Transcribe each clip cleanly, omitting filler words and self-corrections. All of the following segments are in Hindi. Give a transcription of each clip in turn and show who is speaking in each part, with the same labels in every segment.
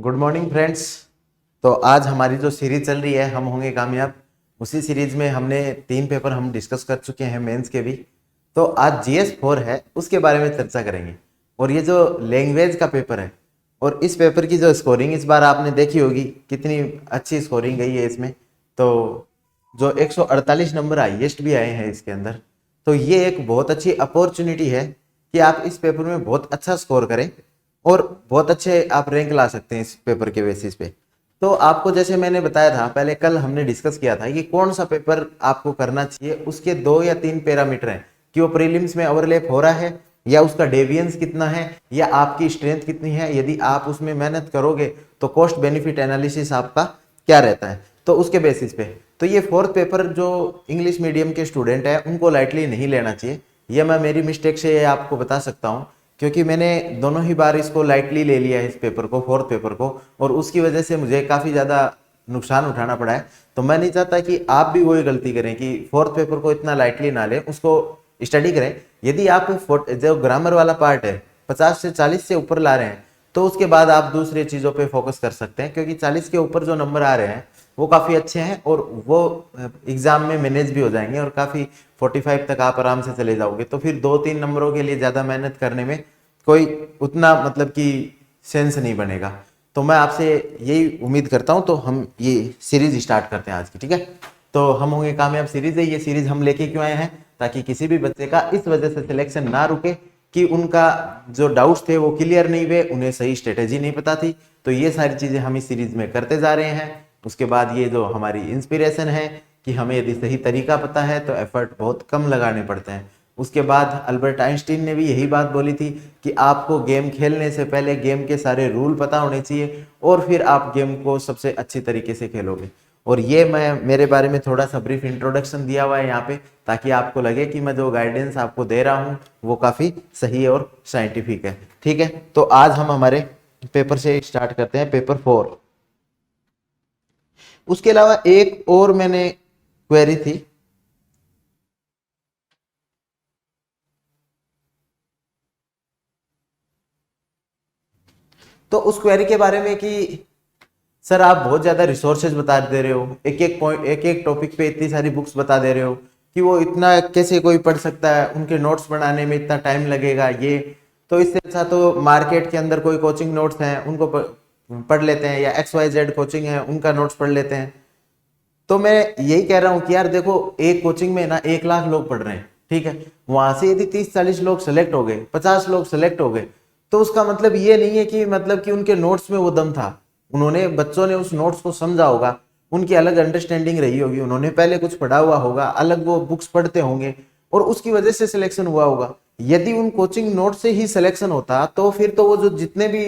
Speaker 1: Good morning friends. तो आज हमारी जो सीरीज चल रही है हम होंगे कामयाब, उसी सीरीज में हमने 3 पेपर हम डिस्कस कर चुके हैं मेंस के भी। तो आज GS 4 है, उसके बारे में चर्चा करेंगे। और ये जो लैंग्वेज का पेपर है और इस पेपर की जो स्कोरिंग इस बार आपने देखी होगी, कितनी अच्छी स्कोरिंग गई है इसमें। तो जो 148 नंबर हाईएस्ट भी आए हैं इसके अंदर। तो ये एक बहुत अच्छी अपॉर्चुनिटी है कि आप इस पेपर में बहुत अच्छा स्कोर करें और बहुत अच्छे आप रैंक ला सकते हैं इस पेपर के बेसिस पे। तो आपको जैसे मैंने बताया था पहले, कल हमने डिस्कस किया था कि कौन सा पेपर आपको करना चाहिए, उसके 2 या 3 पैरामीटर हैं कि वो प्रीलिम्स में ओवरलैप हो रहा है या उसका डेविएंस कितना है या आपकी स्ट्रेंथ कितनी है। यदि आप उसमें मेहनत करोगे तो कॉस्ट बेनिफिट एनालिसिस आपका क्या रहता है, तो उसके बेसिस पे। तो ये 4th पेपर जो इंग्लिश मीडियम के स्टूडेंट है उनको लाइटली नहीं लेना चाहिए। ये मैं मेरी मिस्टेक से ये आपको बता सकता हूँ, क्योंकि मैंने दोनों ही बार इसको लाइटली ले लिया है इस पेपर को, 4th पेपर को, और उसकी वजह से मुझे काफ़ी ज़्यादा नुकसान उठाना पड़ा है। तो मैं नहीं चाहता कि आप भी वही गलती करें कि 4th पेपर को इतना लाइटली ना लें, उसको स्टडी करें। यदि आप जो ग्रामर वाला पार्ट है 50 से 40 से ऊपर ला रहे हैं तो उसके बाद आप दूसरी चीज़ों पे फोकस कर सकते हैं, क्योंकि 40 के ऊपर जो नंबर आ रहे हैं वो काफ़ी अच्छे हैं और वो एग्ज़ाम में मैनेज भी हो जाएंगे और काफ़ी 45 तक आप आराम से चले जाओगे। तो फिर 2-3 नंबरों के लिए ज़्यादा मेहनत करने में कोई उतना मतलब कि सेंस नहीं बनेगा। तो मैं आपसे यही उम्मीद करता हूं। तो हम ये सीरीज स्टार्ट करते हैं आज की, ठीक है। तो हम होंगे कामयाब सीरीज है। ये सीरीज हम लेके क्यों आए हैं, ताकि किसी भी बच्चे का इस वजह से सिलेक्शन ना रुके कि उनका जो डाउट्स थे वो क्लियर नहीं हुए, उन्हें सही स्ट्रेटेजी नहीं पता थी। तो ये सारी चीजें हम इस सीरीज में करते जा रहे हैं। उसके बाद ये जो हमारी इंस्पिरेशन है कि हमें यदि सही तरीका पता है तो एफर्ट बहुत कम लगाने पड़ते हैं। उसके बाद अल्बर्ट आइंस्टीन ने भी यही बात बोली थी कि आपको गेम खेलने से पहले गेम के सारे रूल पता होने चाहिए और फिर आप गेम को सबसे अच्छी तरीके से खेलोगे। और ये मैं मेरे बारे में थोड़ा सा ब्रीफ इंट्रोडक्शन दिया हुआ है यहाँ पे, ताकि आपको लगे कि मैं जो गाइडेंस आपको दे रहा हूँ वो काफ़ी सही और साइंटिफिक है, ठीक है। तो आज हम हमारे पेपर से स्टार्ट करते हैं, पेपर 4। उसके अलावा एक और मैंने क्वेरी थी, तो उस क्वेरी के बारे में कि सर आप बहुत ज्यादा रिसोर्सेज बता दे रहे हो, एक एक पॉइंट एक एक टॉपिक पे इतनी सारी बुक्स बता दे रहे हो कि वो इतना कैसे कोई पढ़ सकता है, उनके नोट्स बनाने में इतना टाइम लगेगा। ये तो इससे अच्छा तो मार्केट के अंदर कोई कोचिंग नोट्स हैं उनको पढ़ लेते हैं, या XYZ कोचिंग है उनका नोट्स पढ़ लेते हैं। तो मैं यही कह रहा हूं कि यार देखो, एक कोचिंग में ना 1 लाख लोग पढ़ रहे हैं, ठीक है। वहां से यदि 30-40 लोग सेलेक्ट हो गए, 50 लोग सेलेक्ट हो गए, तो उसका मतलब ये नहीं है कि मतलब कि उनके नोट्स में वो दम था। उन्होंने बच्चों ने उस नोट्स को समझा होगा, उनकी अलग अंडरस्टैंडिंग रही होगी, उन्होंने पहले कुछ पढ़ा हुआ होगा, अलग वो बुक्स पढ़ते होंगे और उसकी वजह से सिलेक्शन हुआ होगा। यदि उन कोचिंग नोट से ही सिलेक्शन होता तो फिर तो वो जो जितने भी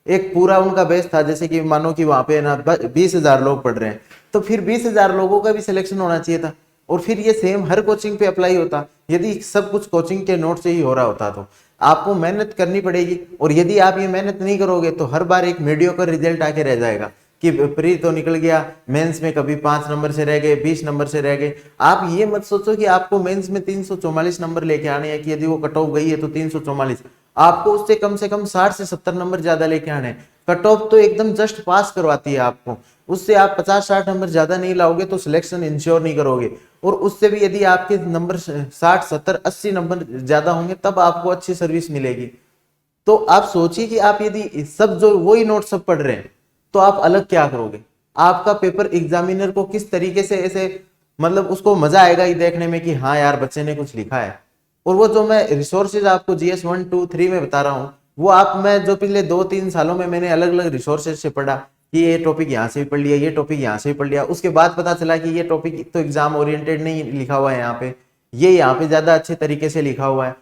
Speaker 1: एक पूरा उनका बेस था, जैसे कि मानो कि वहां पे ना 20,000 लोग पढ़ रहे हैं, तो फिर 20,000 लोगों का भी सिलेक्शन होना चाहिए था और फिर ये सेम हर कोचिंग पे अप्लाई होता। यदि सब कुछ कोचिंग के नोट से ही हो रहा होता तो आपको मेहनत करनी पड़ेगी, और यदि आप ये मेहनत नहीं करोगे तो हर बार एक मीडियोकर रिजल्ट आके रह जाएगा कि प्री तो निकल गया, मेंस में कभी 5 नंबर से रह गए, 20 नंबर से रह गए। आप ये मत सोचो कि आपको मेंस में 344 नंबर लेके आने हैं, कि यदि वो कट ऑफ गई है तो 344, आपको उससे कम से कम 60 से 70 नंबर ज्यादा लेके आने हैं। कट ऑफ तो एकदम जस्ट पास करवाती है आपको, उससे आप 50-60 नंबर ज्यादा नहीं लाओगे तो सिलेक्शन इंश्योर नहीं करोगे। और उससे भी यदि आपके नंबर 60-70-80 नंबर ज्यादा होंगे तब आपको अच्छी सर्विस मिलेगी। तो आप सोचिए कि आप यदि सब जो वही नोट सब पढ़ रहे हैं तो आप अलग क्या करोगे। आपका पेपर एग्जामिनर को किस तरीके से ऐसे मतलब उसको मजा आएगा ये देखने में कि हाँ यार बच्चे ने कुछ लिखा है। और वो जो मैं रिसोर्सेज आपको GS 1, 2, 3 में बता रहा हूँ, वो आप मैं जो पिछले 2-3 सालों में मैंने अलग अलग रिसोर्सेज से पढ़ा कि ये टॉपिक यहाँ से भी पढ़ लिया, ये टॉपिक यहाँ से भी पढ़ लिया, उसके बाद पता चला कि ये टॉपिक तो एग्जाम ओरिएंटेड नहीं लिखा हुआ है, यहाँ पे ये यहाँ पे ज्यादा अच्छे तरीके से लिखा हुआ है।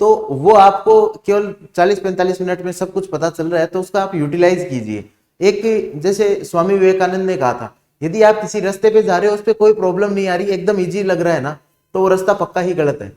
Speaker 1: तो वो आपको केवल 40-45 मिनट में सब कुछ पता चल रहा है, तो उसका आप यूटिलाइज कीजिए। एक जैसे स्वामी विवेकानंद ने कहा था, यदि आप किसी रास्ते पे जा रहे हो उस पर कोई प्रॉब्लम नहीं आ रही, एकदम इजी लग रहा है ना, तो वो रास्ता पक्का ही गलत है।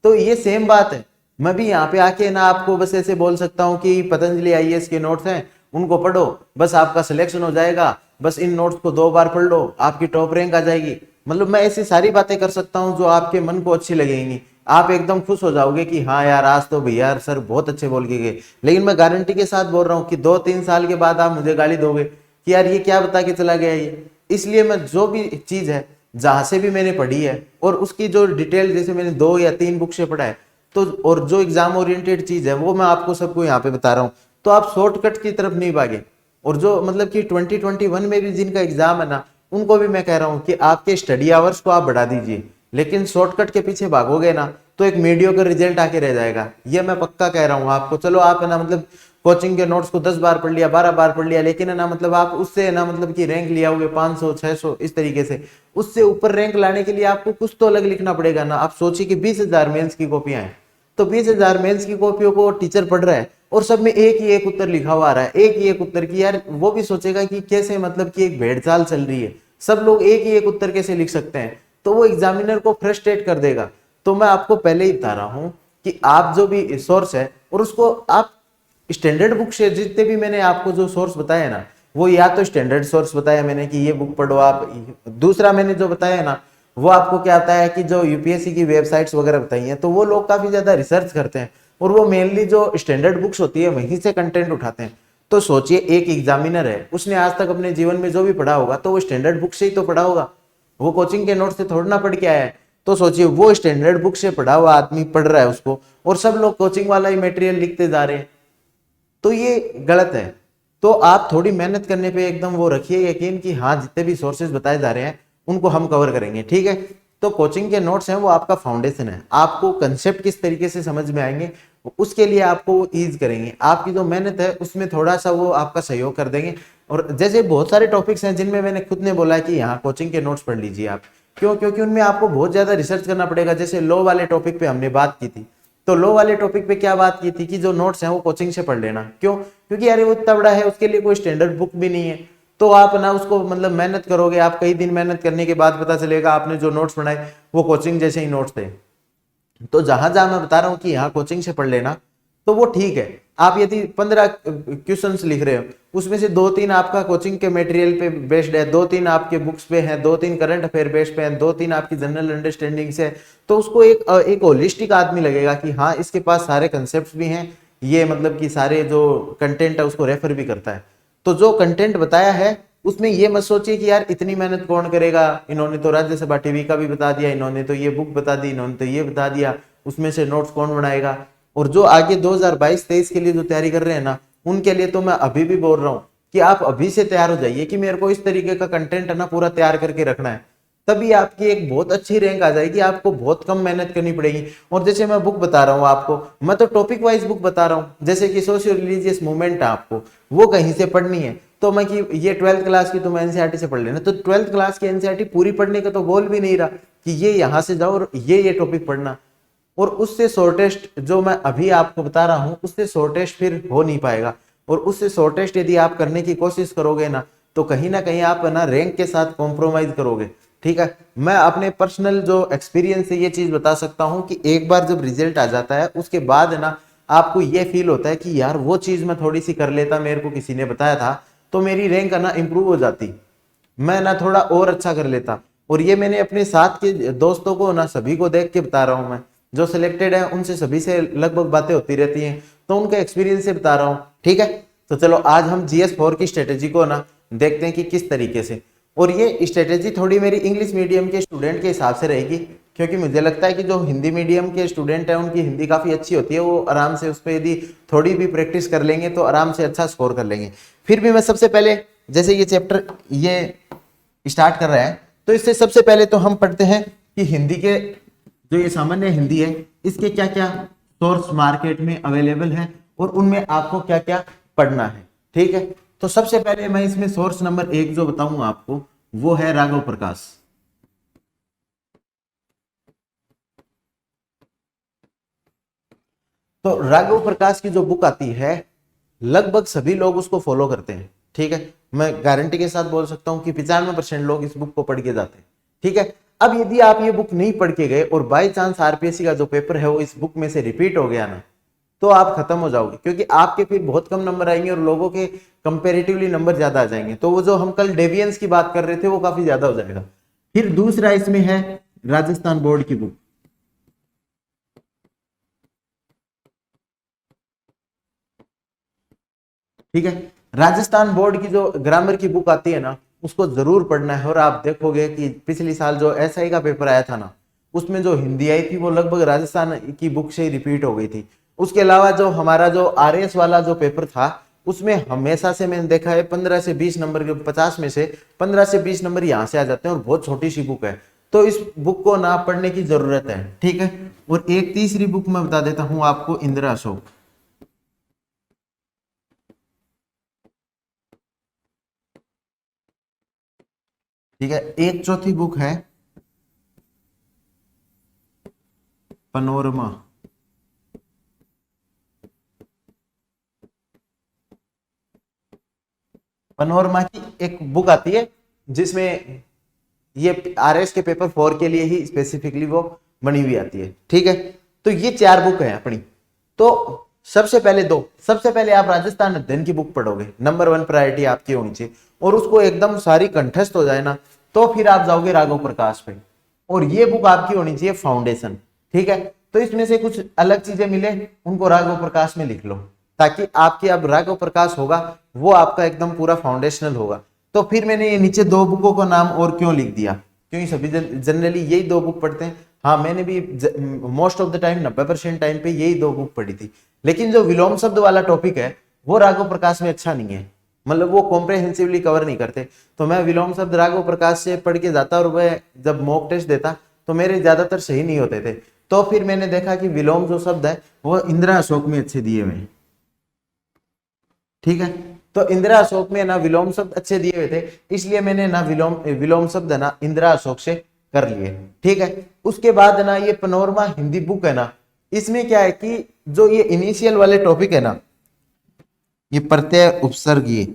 Speaker 1: तो ये सेम बात है, मैं भी यहाँ पे आके ना आपको बस ऐसे बोल सकता हूँ कि पतंजलि IAS के नोट्स हैं उनको पढ़ो, बस आपका सिलेक्शन हो जाएगा, बस इन नोट्स को 2 बार पढ़ लो आपकी टॉप रैंक आ जाएगी। मतलब मैं ऐसी सारी बातें कर सकता हूँ जो आपके मन को अच्छी लगेंगी, आप एकदम खुश हो जाओगे कि हाँ यार आज तो भैया सर बहुत अच्छे बोल के गए। लेकिन मैं गारंटी के साथ बोल रहा हूँ कि 2-3 साल के बाद आप मुझे गाली दोगे कि यार ये क्या बता के चला गया ये। इसलिए मैं जो भी चीज है जहां से भी मैंने पढ़ी है और उसकी जो डिटेल, जैसे मैंने 2 या 3 बुक से पढ़ा है, तो और जो एग्जाम ओरिएंटेड चीज है वो मैं आपको सबको यहाँ पे बता रहा हूँ। तो आप शॉर्टकट की तरफ नहीं भागे। और जो मतलब कि 2021 में भी जिनका एग्जाम है ना, उनको भी मैं कह रहा हूँ कि आपके स्टडी आवर्स को आप बढ़ा दीजिए, लेकिन शॉर्टकट के पीछे भागोगे ना तो एक मीडियोकर रिजल्ट आके रह जाएगा। ये मैं पक्का कह रहा हूँ आपको। चलो आप है ना मतलब कोचिंग के नोट्स को 10 बार पढ़ लिया, 12 बार पढ़ लिया, लेकिन है ना मतलब आप उससे है ना मतलब कि रैंक लिया होगे 500 600 इस तरीके से, उससे ऊपर रैंक लाने के लिए आपको कुछ तो अलग लिखना पड़ेगा ना। आप सोचिए कि 20,000 मेंस की कॉपियां हैं, तो 20,000 मेंस की कॉपियों को टीचर पढ़ रहा है और सब में एक ही एक उत्तर लिखा हुआ आ रहा है, एक ही एक उत्तर की। यार वो भी सोचेगा कि कैसे मतलब कि एक भेड़चाल चल रही है, सब लोग एक ही एक उत्तर कैसे लिख सकते हैं, तो वो एग्जामिनर को फ्रस्ट्रेट कर देगा। तो मैं आपको पहले ही बता रहा हूं कि आप जो भी सोर्स है और उसको आप स्टैंडर्ड बुक से, जितने भी मैंने आपको जो सोर्स बताया ना, वो या तो स्टैंडर्ड सोर्स बताया मैंने कि ये बुक पढ़ो आप। दूसरा मैंने जो बताया ना वो आपको क्या आता है कि जो यूपीएससी की वेबसाइट्स वगैरह बताई हैं, तो वो लोग काफी ज्यादा रिसर्च करते हैं और वो मेनली जो स्टैंडर्ड बुक्स होती है वहीं से कंटेंट उठाते हैं। तो सोचिए एक एग्जामिनर है, उसने आज तक अपने जीवन में जो भी पढ़ा होगा तो वो स्टैंडर्ड बुक से ही तो पढ़ा होगा, वो कोचिंग के नोट से थोड़ा ना पढ़ के आया है। तो सोचिए वो स्टैंडर्ड बुक से पढ़ा हुआ आदमी पढ़ रहा है उसको, और सब लोग कोचिंग वाला ही मटेरियल लिखते जा रहे हैं, तो ये गलत है। तो आप थोड़ी मेहनत करने पे एकदम वो रखिए यकीन कि हाँ जितने भी सोर्सेज बताए जा रहे हैं उनको हम कवर करेंगे, ठीक है। तो कोचिंग के नोट्स हैं वो आपका फाउंडेशन है, आपको कंसेप्ट किस तरीके से समझ में आएंगे उसके लिए आपको वो ईज करेंगे। आपकी जो मेहनत है उसमें थोड़ा सा वो आपका सहयोग कर देंगे। और जैसे बहुत सारे टॉपिक्स हैं जिनमें मैंने खुद ने बोला है कि यहाँ कोचिंग के नोट्स पढ़ लीजिए आप, क्यों? क्योंकि उनमें आपको बहुत ज्यादा रिसर्च करना पड़ेगा। जैसे लॉ वाले टॉपिक पे हमने बात की थी, तो लॉ वाले टॉपिक पे क्या बात की थी कि जो नोट्स हैं वो कोचिंग से पढ़ लेना। क्यों? क्योंकि यार वो इतना बड़ा है, उसके लिए कोई स्टैंडर्ड बुक भी नहीं है। तो आप ना उसको मतलब मेहनत करोगे, आप कई दिन मेहनत करने के बाद पता चलेगा आपने जो नोट्स बनाए वो कोचिंग जैसे ही नोट्स थे। तो जहां जहां मैं बता रहा हूँ कि यहाँ कोचिंग से पढ़ लेना तो वो ठीक है। आप यदि 15 क्वेश्चंस लिख रहे हो, उसमें से 2-3 आपका कोचिंग के मटेरियल पे बेस्ड है, 2-3 आपके बुक्स पे हैं, 2-3 करंट अफेयर बेस्ड पे हैं, 2-3 आपकी जनरल अंडरस्टैंडिंग से, तो उसको एक होलिस्टिक आदमी लगेगा कि हाँ इसके पास सारे कंसेप्ट भी हैं, ये मतलब कि सारे जो कंटेंट है उसको रेफर भी करता है। तो जो कंटेंट बताया है उसमें ये मत सोचिए कि यार इतनी मेहनत कौन करेगा, इन्होंने तो राज्यसभा टीवी का भी बता दिया, इन्होंने तो ये बुक बता दी, इन्होंने तो ये बता दिया, उसमें से नोट्स कौन बनाएगा। और जो आगे 2022-23 के लिए जो तैयारी कर रहे हैं ना, उनके लिए तो मैं अभी भी बोल रहा हूँ कि आप अभी से तैयार हो जाइए कि मेरे को इस तरीके का कंटेंट है ना पूरा तैयार करके रखना है, तभी आपकी एक बहुत अच्छी रैंक आ जाएगी। आपको बहुत कम मेहनत करनी पड़ेगी। और जैसे मैं बुक बता रहा हूँ आपको, मैं तो टॉपिक वाइज बुक बता रहा हूँ। जैसे कि सोशियो रिलीजियस मूवमेंट है, आपको वो कहीं से पढ़नी है तो मैं कि ये 12th क्लास की तुम एनसीईआरटी से पढ़ लेना, तो 12th क्लास की एनसीईआरटी पूरी पढ़ने का तो बोल भी नहीं रहा कि ये यहां से जाओ और ये टॉपिक पढ़ना। और उससे शॉर्टेस्ट जो मैं अभी आपको बता रहा हूं उससे शॉर्टेस्ट फिर हो नहीं पाएगा। और उससे शॉर्टेस्ट यदि आप करने की कोशिश करोगे ना तो कहीं ना कहीं आप ना रैंक के साथ कॉम्प्रोमाइज करोगे, ठीक है। मैं अपने पर्सनल जो एक्सपीरियंस से ये चीज बता सकता हूं कि एक बार जब रिजल्ट आ जाता है उसके बाद ना आपको ये फील होता है कि यार वो चीज मैं थोड़ी सी कर लेता, मेरे को किसी ने बताया था तो मेरी रैंक ना इंप्रूव हो जाती, मैं ना थोड़ा और अच्छा कर लेता। और ये मैंने अपने साथ के दोस्तों को ना सभी को देख के बता रहा हूं, मैं जो सिलेक्टेड है उनसे सभी से लगभग बातें होती रहती हैं, तो उनके एक्सपीरियंस से बता रहा हूं, ठीक है। तो चलो आज हम GS4 की स्ट्रेटेजी को ना देखते हैं कि किस तरीके से। और ये स्ट्रेटेजी थोड़ी मेरी इंग्लिश मीडियम के स्टूडेंट के हिसाब से रहेगी, क्योंकि मुझे लगता है कि जो हिंदी मीडियम के स्टूडेंट हैं उनकी हिंदी काफ़ी अच्छी होती है, वो आराम से उस पर यदि थोड़ी भी प्रैक्टिस कर लेंगे तो आराम से अच्छा स्कोर कर लेंगे। फिर भी मैं सबसे पहले जैसे ये चैप्टर ये स्टार्ट कर रहे हैं तो इससे सबसे पहले तो हम पढ़ते हैं कि हिंदी के जो ये सामान्य हिंदी है इसके क्या क्या सोर्स मार्केट में अवेलेबल है और उनमें आपको क्या क्या पढ़ना है, ठीक है। तो सबसे पहले मैं इसमें सोर्स नंबर 1 जो बताऊंगा आपको वो है राघव प्रकाश। तो राघव प्रकाश की जो बुक आती है लगभग सभी लोग उसको फॉलो करते हैं, ठीक है। मैं गारंटी के साथ बोल सकता हूं कि 95% लोग इस बुक को पढ़ के जाते हैं, ठीक है। अब यदि आप ये बुक नहीं पढ़ के गए और बाय चांस आरपीएससी का जो पेपर है वो इस बुक में से रिपीट हो गया ना, तो आप खत्म हो जाओगे, क्योंकि आपके फिर बहुत कम नंबर आएंगे और लोगों के कंपेरेटिवली नंबर ज्यादा आ जाएंगे। तो वो जो हम कल डेविएंस की बात कर रहे थे वो काफी ज्यादा हो जाएगा। फिर दूसरा इसमें है राजस्थान बोर्ड की बुक, ठीक है। राजस्थान बोर्ड की जो ग्रामर की बुक आती है ना, उसको जरूर पढ़ना है। और आप देखोगे कि पिछली साल जो एसआई का पेपर आया था ना, उसमें जो हिंदी आई थी वो लगभग राजस्थान की बुक से ही रिपीट हो गई थी। उसके अलावा जो हमारा जो आरएस वाला जो पेपर था, उसमें हमेशा से मैंने देखा है 15 से 20 नंबर के 50 में से 15 से 20 नंबर यहाँ से आ जाते हैं, और बहुत छोटी सी बुक है। तो इस बुक को ना पढ़ने की जरूरत है, ठीक है। और एक तीसरी बुक मैं बता देता हूं आपको, इंदिरा अशोक। ठीक है। एक चौथी बुक है पनोरमा। पनोरमा की एक बुक आती है जिसमें ये आरएस के पेपर 4 के लिए ही स्पेसिफिकली वो बनी हुई आती है, ठीक है। तो ये 4 बुक है अपनी। तो सबसे पहले आप राजस्थान अध्ययन की बुक पढ़ोगे, नंबर 1 प्रायोरिटी आपकी होनी चाहिए, और उसको एकदम सारी कंठस्थ हो जाए ना, तो फिर आप जाओगे राघव प्रकाश पे, और ये बुक आपकी होनी चाहिए फाउंडेशन, ठीक है। तो इसमें से कुछ अलग चीजें मिले, उनको राघव प्रकाश में लिख लो, ताकि आपकी अब राघव प्रकाश होगा वो आपका एकदम पूरा फाउंडेशनल होगा। तो फिर मैंने ये नीचे 2 बुकों का नाम और क्यों लिख दिया, क्योंकि सभी जनरली यही 2 बुक पढ़ते हैं। हाँ, मैंने भी most of the time 90% time पे यही 2 बुक पढ़ी थी। लेकिन जो विलोम शब्द वाला टॉपिक है वो राघव प्रकाश में अच्छा नहीं है, मतलब वो कॉम्प्रहेंसिवली कवर नहीं करते। तो मैं विलोम शब्द राघव प्रकाश से पढ़ के जाता, और मैं जब मॉक टेस्ट देता तो मेरे ज्यादातर सही नहीं होते थे। तो फिर मैंने देखा कि विलोम जो शब्द है वो इंदिरा अशोक में अच्छे दिए हुए हैं, ठीक है। तो इंदिरा अशोक में ना विलोम शब्द अच्छे दिए हुए थे, इसलिए मैंने ना विलोम विलोम शब्द है ना इंदिरा अशोक से कर लिए, ठीक है। उसके बाद ना ये पनोरमा हिंदी बुक है ना, इसमें क्या है कि जो ये इनिशियल वाले टॉपिक है ना, ये प्रत्यय उपसर्ग, ये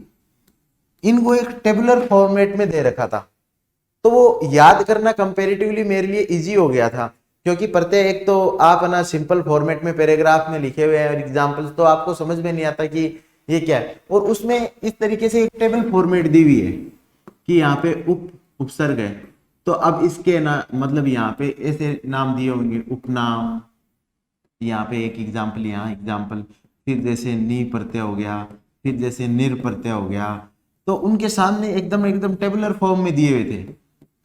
Speaker 1: इनको एक टेबुलर फॉर्मेट में दे रखा था। तो वो याद करना कंपैरेटिवली मेरे लिए इजी हो गया था, क्योंकि प्रत्यय एक तो आप ना सिंपल फॉर्मेट में पैराग्राफ में लिखे हुए हैं एग्जांपल्स, तो आपको समझ में नहीं आता कि ये क्या है। और उसमें इस तरीके से एक टेबल फॉर्मेट दी हुई है कि यहाँ पे उपसर्ग है, तो अब इसके ना मतलब यहाँ पे ऐसे नाम दिए होंगे, उपनाम, यहाँ पे एक एग्जाम्पल, यहाँ एग्जाम्पल, फिर जैसे नी प्रत्यय हो गया, फिर जैसे निर प्रत्यय हो गया। तो उनके सामने एकदम एकदम टेबुलर फॉर्म में दिए हुए थे।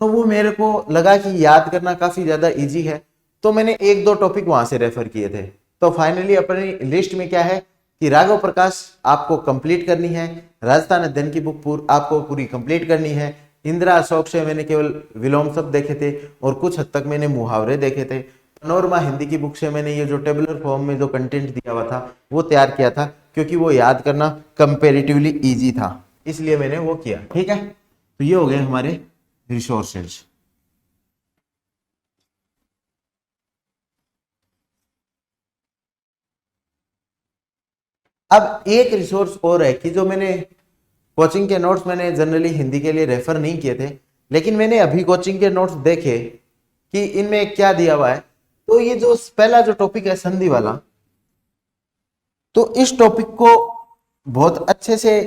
Speaker 1: तो वो मेरे को लगा कि याद करना काफी ज्यादा इजी है, तो मैंने 1-2 टॉपिक वहां से रेफर किए थे। तो फाइनली अपनी लिस्ट में क्या है कि राघव प्रकाश आपको कंप्लीट करनी है, राजस्थान अध्ययन की बुक आपको पूरी कंप्लीट करनी है। इंदिरा अशोक से मैंने केवल विलोम शब्द देखे थे और कुछ हद तक मैंने मुहावरे देखे थे। पनोरमा हिंदी की बुक से मैंने ये जो टेबुलर फॉर्म में जो कंटेंट दिया हुआ था वो तैयार किया था, क्योंकि वो याद करना कंपेरेटिवली इजी था, इसलिए मैंने वो किया, ठीक है। तो ये हो गए हमारे रिसोर्सेज। अब एक रिसोर्स और है कि जो मैंने कोचिंग के नोट्स मैंने जनरली हिंदी के लिए रेफर नहीं किए थे, लेकिन मैंने अभी कोचिंग के नोट्स देखे कि इनमें क्या दिया हुआ है। तो ये जो पहला जो टॉपिक है संधि वाला, तो इस टॉपिक को बहुत अच्छे से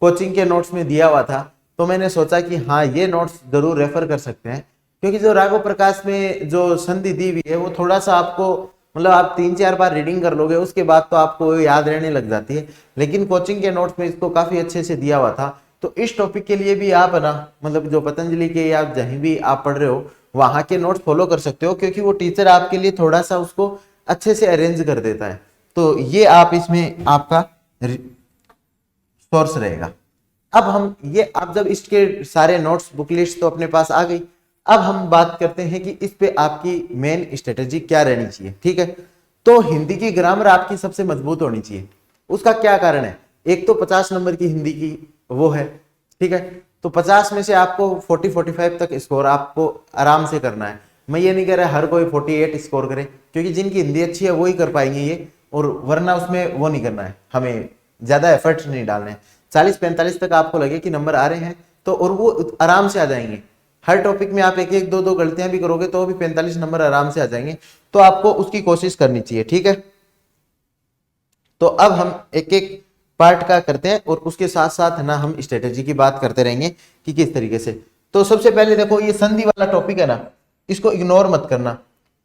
Speaker 1: कोचिंग के नोट्स में दिया हुआ था। तो मैंने सोचा कि हाँ, ये नोट्स जरूर रेफर कर सकते हैं, क्योंकि जो राघव प्रकाश में जो संधि दी हुई है वो थोड़ा सा आपको मतलब आप 3-4 बार रीडिंग कर लोगे उसके बाद तो आपको याद रहने लग जाती है, लेकिन कोचिंग के नोट्स में इसको काफी अच्छे से दिया हुआ था। तो इस टॉपिक के लिए भी आप ना मतलब जो पतंजलि के या जहीं भी आप पढ़ रहे हो वहां के नोट्स फॉलो कर सकते हो, क्योंकि वो टीचर आपके लिए थोड़ा सा उसको अच्छे से अरेंज कर देता है। तो ये आप इसमें आपका सोर्स रहेगा। अब हम ये आप जब इसके सारे नोट्स बुक लिस्ट तो अपने पास आ गई, अब हम बात करते हैं कि इस पे आपकी मेन स्ट्रेटेजी क्या रहनी चाहिए, ठीक है। तो हिंदी की ग्रामर आपकी सबसे मजबूत होनी चाहिए। उसका क्या कारण है, एक तो 50 नंबर की हिंदी की वो है, ठीक है। तो 50 में से आपको 40-45 तक स्कोर आपको आराम से करना है। मैं ये नहीं कह रहा हर कोई 48 स्कोर करे, क्योंकि जिनकी हिंदी अच्छी है वो ही कर पाएंगे ये, और वरना उसमें वो नहीं करना है, हमें ज्यादा एफर्ट्स नहीं डालने हैं। 40-45 तक आपको लगे कि नंबर आ रहे हैं तो, और वो आराम से आ जाएंगे। हर टॉपिक में आप 1-1, 2-2 गलतियां भी करोगे तो भी 45 नंबर आराम से आ जाएंगे। तो आपको उसकी कोशिश करनी चाहिए, ठीक है। तो अब हम एक एक पार्ट का करते हैं और उसके साथ साथ ना हम स्ट्रेटेजी की बात करते रहेंगे कि किस तरीके से। तो सबसे पहले देखो ये संधि वाला टॉपिक है ना, इसको इग्नोर मत करना।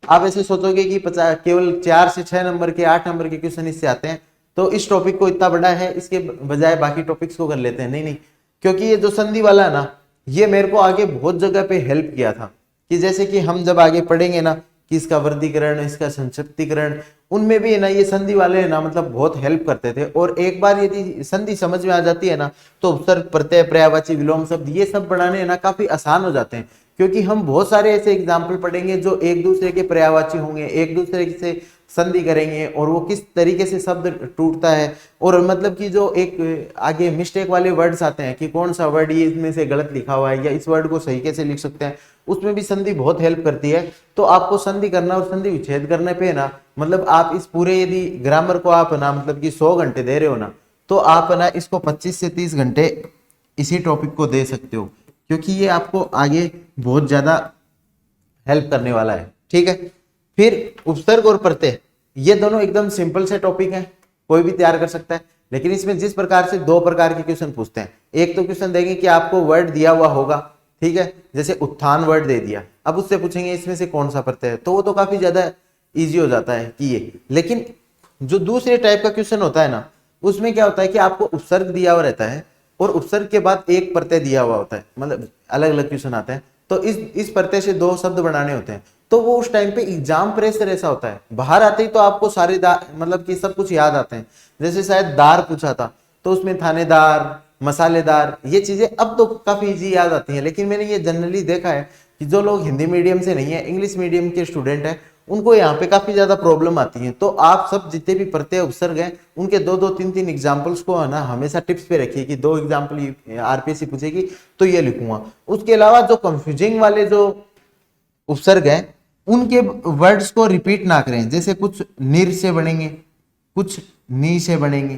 Speaker 1: आप ऐसे सोचोगे कि 50 केवल 4 से 6 नंबर के 8 नंबर के क्वेश्चन इससे आते हैं, तो इस टॉपिक को इतना बड़ा है, इसके बजाय बाकी टॉपिक्स को कर लेते हैं। नहीं नहीं, क्योंकि ये जो संधि वाला है ना, ये मेरे को आगे बहुत जगह पे हेल्प किया था, कि जैसे कि हम जब आगे पढ़ेंगे ना कि इसका वर्गीकरण, इसका संक्षिप्तीकरण, उनमें भी है ना ये संधि वाले है ना मतलब बहुत हेल्प करते थे। और एक बार यदि संधि समझ में आ जाती है ना तो उपसर्ग, प्रत्यय, पर्यायवाची, विलोम शब्द ये सब बनाने है ना काफी आसान हो जाते हैं, क्योंकि हम बहुत सारे ऐसे एग्जाम्पल पढ़ेंगे जो एक दूसरे के पर्यायवाची होंगे, एक दूसरे से संधि करेंगे और वो किस तरीके से शब्द टूटता है। और मतलब कि जो एक आगे मिस्टेक वाले वर्ड्स आते हैं कि कौन सा वर्ड ये इसमें से गलत लिखा हुआ है या इस वर्ड को सही कैसे लिख सकते हैं, उसमें भी संधि बहुत हेल्प करती है। तो आपको संधि करना और संधि विच्छेद करने पे ना मतलब आप इस पूरे यदि ग्रामर को आप ना मतलब कि 100 घंटे दे रहे हो ना, तो आप ना इसको 25 से 30 घंटे इसी टॉपिक को दे सकते हो, क्योंकि ये आपको आगे बहुत ज्यादा हेल्प करने वाला है। ठीक है, फिर उपसर्ग और प्रत्यय, ये दोनों एकदम सिंपल से टॉपिक हैं, कोई भी तैयार कर सकता है। लेकिन इसमें जिस प्रकार से 2 प्रकार के क्वेश्चन पूछते हैं, एक तो क्वेश्चन देंगे कि आपको वर्ड दिया हुआ होगा, ठीक है, जैसे उत्थान वर्ड दे दिया, अब उससे पूछेंगे इसमें से कौन सा प्रत्यय है, तो वो तो काफी ज्यादा इजी हो जाता है कि ये। लेकिन जो दूसरे टाइप का क्वेश्चन होता है ना, उसमें क्या होता है कि आपको उपसर्ग दिया हुआ रहता है और उपसर्ग के बाद एक प्रत्यय दिया हुआ होता है, मतलब अलग अलग क्वेश्चन आते हैं, तो इस प्रत्यय से 2 शब्द बनाने होते हैं। तो वो उस टाइम पे एग्जाम प्रेशर ऐसा होता है, बाहर आते ही तो आपको सारे मतलब कि सब कुछ याद आते हैं। जैसे शायद दार पूछा था तो उसमें थानेदार, मसालेदार, ये चीजें अब तो काफी इजी याद आती हैं। लेकिन मैंने ये जनरली देखा है कि जो लोग हिंदी मीडियम से नहीं है, इंग्लिश मीडियम के स्टूडेंट हैं, उनको यहाँ पे काफी ज्यादा प्रॉब्लम आती है। तो आप सब जितने भी प्रत्यय उपसर्ग हैं उनके 2-2, 3-3 एग्जाम्पल्स को है ना हमेशा टिप्स पे रखिए कि 2 एग्जाम्पल आरपीएससी पूछेगी तो ये लिखूंगा। उसके अलावा जो कंफ्यूजिंग वाले जो उपसर्ग हैं उनके वर्ड्स को रिपीट ना करें, जैसे कुछ निर से बनेंगे, कुछ नी से बनेंगे,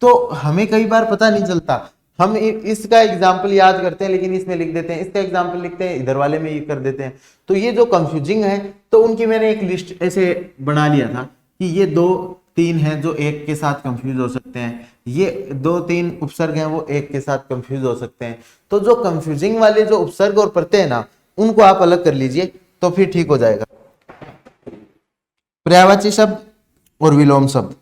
Speaker 1: तो हमें कई बार पता नहीं चलता। हम इसका एग्जाम्पल याद करते हैं लेकिन इसमें लिख देते हैं, इसका एग्जाम्पल लिखते हैं इधर वाले में ये कर देते हैं। तो ये जो कंफ्यूजिंग है तो उनकी मैंने एक लिस्ट ऐसे बना लिया था कि ये 2-3 हैं जो एक के साथ कंफ्यूज हो सकते हैं, ये 2-3 उपसर्ग हैं वो एक के साथ कंफ्यूज हो सकते हैं। तो जो कंफ्यूजिंग वाले जो उपसर्ग और प्रत्यय है ना उनको आप अलग कर लीजिए तो फिर ठीक हो जाएगा। पर्यायवाची शब्द और विलोम शब्द,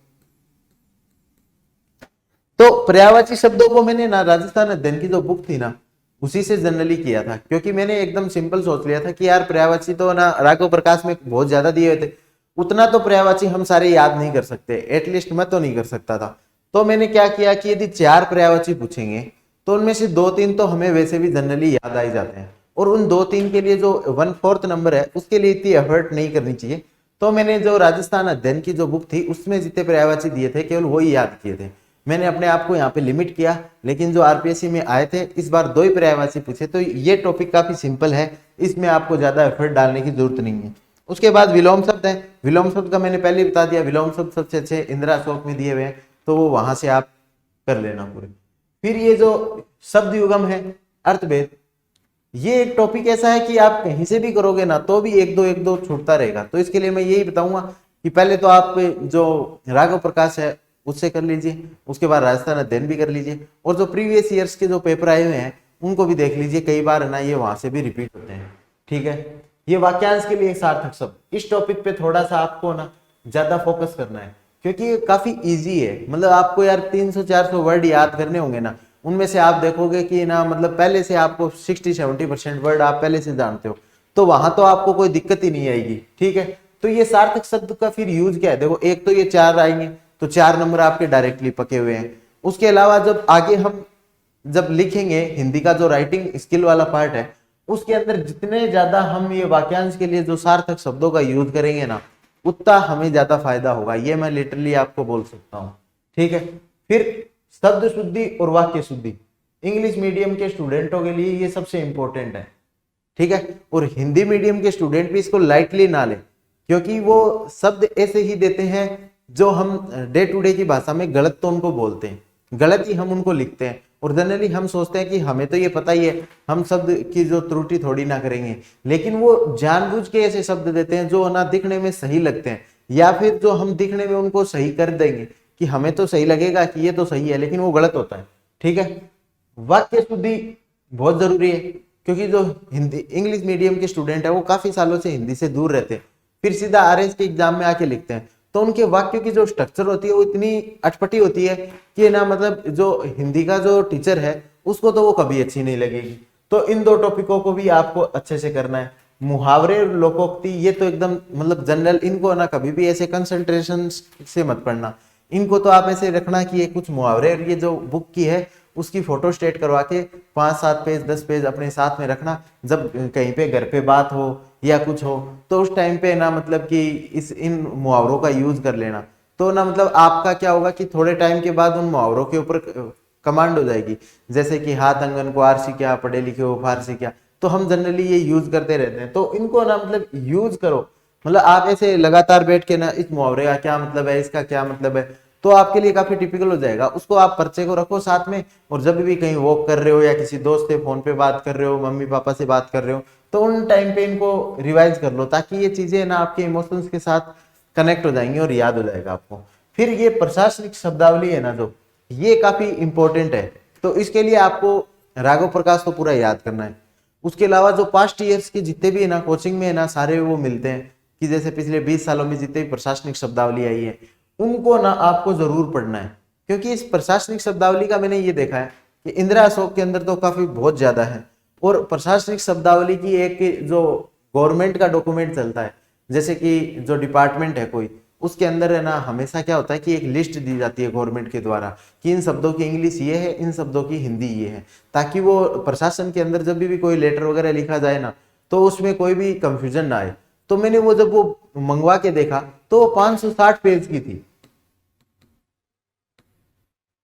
Speaker 1: तो पर्यायवाची शब्दों को मैंने ना राजस्थान अध्ययन की जो बुक थी ना उसी से जनरली किया था, क्योंकि मैंने एकदम सिंपल सोच लिया था कि यार पर्यायवाची तो ना राघव प्रकाश में बहुत ज्यादा दिए हुए थे, उतना तो पर्यायवाची हम सारे याद नहीं कर सकते, एटलीस्ट मैं तो नहीं कर सकता था। तो मैंने क्या किया कि यदि 4 पर्यायवाची पूछेंगे तो उनमें से 2-3 तो हमें वैसे भी जनरली याद आ ही जाते हैं, और उन 2-3 के लिए जो 1/4 नंबर है उसके लिए इतनी एफर्ट नहीं करनी चाहिए। तो मैंने जो राजस्थान अध्ययन की जो बुक थी उसमें जितने पर्यायवाची दिए थे केवल वही याद किए थे। मैंने अपने आप को यहाँ पे लिमिट किया, लेकिन जो आरपीएससी में आए थे इस बार 2 ही पर्यायवाची पूछे, तो ये टॉपिक काफी सिंपल है, इसमें आपको ज्यादा एफर्ट डालने की जरूरत नहीं है। उसके बाद विलोम शब्द है, विलोम शब्द का मैंने पहले बता दिया, विलोम शब्द सबसे अच्छे इंदिरा अशोक में दिए हुए हैं, तो वो वहां से आप कर लेना पूरे। फिर ये जो शब्द युगम है, अर्थभेद, ये एक टॉपिक ऐसा है कि आप कहीं से भी करोगे ना तो भी एक दो छूटता रहेगा। तो इसके लिए मैं यही बताऊंगा कि पहले तो आप जो राघव प्रकाश है उससे कर लीजिए, उसके बाद राजस्थान अध्ययन भी कर लीजिए, और जो प्रीवियस ईयर्स के जो पेपर आए हुए हैं उनको भी देख लीजिए, कई बार ना ये वहां से भी रिपीट होते हैं। ठीक है, ये वाक्यांश के लिए सार्थक शब्द, इस टॉपिक पे थोड़ा सा आपको ना ज्यादा फोकस करना है, क्योंकि ये काफी इजी है। मतलब आपको यार 300-400 वर्ड याद करने होंगे ना, उनमें से आप देखोगे कि ना मतलब पहले से आपको 60-70% वर्ड आप पहले से जानते हो, तो वहां तो आपको कोई दिक्कत ही नहीं आएगी। ठीक है, तो ये सार्थक शब्द का फिर यूज क्या है, देखो एक तो ये 4 आएंगे तो 4 नंबर आपके डायरेक्टली पके हुए हैं। उसके अलावा जब आगे हम जब लिखेंगे हिंदी का जो राइटिंग स्किल वाला पार्ट है उसके अंदर जितने ज्यादा हम ये वाक्यांश के लिए जो सार्थक शब्दों का यूज करेंगे ना उतना हमें ज्यादा फायदा होगा, ये मैं लिटरली आपको बोल सकता हूँ। ठीक है, फिर शब्द शुद्धि और वाक्य शुद्धि इंग्लिश मीडियम के स्टूडेंटों के लिए ये सबसे इंपॉर्टेंट है। ठीक है, और हिंदी मीडियम के स्टूडेंट भी इसको लाइटली ना ले, क्योंकि वो शब्द ऐसे ही देते हैं जो हम डे टू डे की भाषा में गलत तो उनको बोलते हैं, गलत ही हम उनको लिखते हैं, और जनरली हम सोचते हैं कि हमें तो ये पता ही है, हम शब्द की जो त्रुटि थोड़ी ना करेंगे, लेकिन वो जानबूझ के ऐसे शब्द देते हैं जो ना दिखने में सही लगते हैं, या फिर जो हम दिखने में उनको सही कर देंगे कि हमें तो सही लगेगा कि ये तो सही है, लेकिन वो गलत होता है। ठीक है, वाक्य शुद्धि बहुत जरूरी है, क्योंकि जो हिंदी इंग्लिश मीडियम के स्टूडेंट है वो काफी सालों से हिंदी से दूर रहते हैं, फिर सीधा आरएस के एग्जाम में आके लिखते हैं, तो उनके वाक्यों की जो स्ट्रक्चर होती है वो इतनी अटपटी होती है कि ना मतलब जो हिंदी का जो टीचर है उसको तो वो कभी अच्छी नहीं लगेगी। तो इन दो टॉपिकों को भी आपको अच्छे से करना है। मुहावरे और लोकोक्ति ये तो एकदम मतलब जनरल, इनको ना कभी भी ऐसे कंसंट्रेशन से मत पढ़ना। इनको तो आप ऐसे रखना कि ये कुछ मुहावरे, ये जो बुक की है उसकी फोटो स्टेट करवा के 5-7 पेज 10 पेज अपने साथ में रखना। जब कहीं पे घर पे बात हो या कुछ हो तो उस टाइम पे ना मतलब कि इन मुहावरों का यूज कर लेना। तो ना मतलब आपका क्या होगा कि थोड़े टाइम के बाद उन मुहावरों के ऊपर कमांड हो जाएगी। जैसे कि हाथ आंगन को आरसी क्या, पढ़े लिखे हो फारसी क्या, तो हम जनरली ये यूज करते रहते हैं। तो इनको ना मतलब यूज करो, मतलब आप ऐसे लगातार बैठ के ना इस मुहावरे का क्या मतलब है, इसका क्या मतलब है, तो आपके लिए काफी टिपिकल हो जाएगा। उसको आप पर्चे को रखो साथ में, और जब भी कहीं वॉक कर रहे हो या किसी दोस्त से फोन पे बात कर रहे हो, मम्मी पापा से बात कर रहे हो, तो उन टाइम पे इनको रिवाइज कर लो, ताकि ये चीजें ना आपके इमोशंस के साथ कनेक्ट हो जाएंगी और याद हो जाएगा आपको। फिर ये प्रशासनिक शब्दावली है ना जो, ये काफी इंपॉर्टेंट है। तो इसके लिए आपको राघव प्रकाश तो पूरा याद करना है। उसके अलावा जो पास्ट ईयर्स के जितने भी है ना कोचिंग में है ना सारे वो मिलते हैं, कि जैसे पिछले 20 सालों में जितने भी प्रशासनिक शब्दावली आई है उनको ना आपको जरूर पढ़ना है। क्योंकि इस प्रशासनिक शब्दावली का मैंने ये देखा है कि इंदिरा अशोक के अंदर तो काफी बहुत ज्यादा है, और प्रशासनिक शब्दावली की एक जो गवर्नमेंट का डॉक्यूमेंट चलता है, जैसे कि जो डिपार्टमेंट है कोई, उसके अंदर है ना हमेशा क्या होता है कि एक लिस्ट दी जाती है गवर्नमेंट के द्वारा कि इन शब्दों की इंग्लिश ये है, इन शब्दों की हिंदी ये है, ताकि वो प्रशासन के अंदर जब भी कोई लेटर वगैरह लिखा जाए ना तो उसमें कोई भी कंफ्यूजन ना आए। तो मैंने वो जब वो मंगवा के देखा तो वो 560 पेज की थी।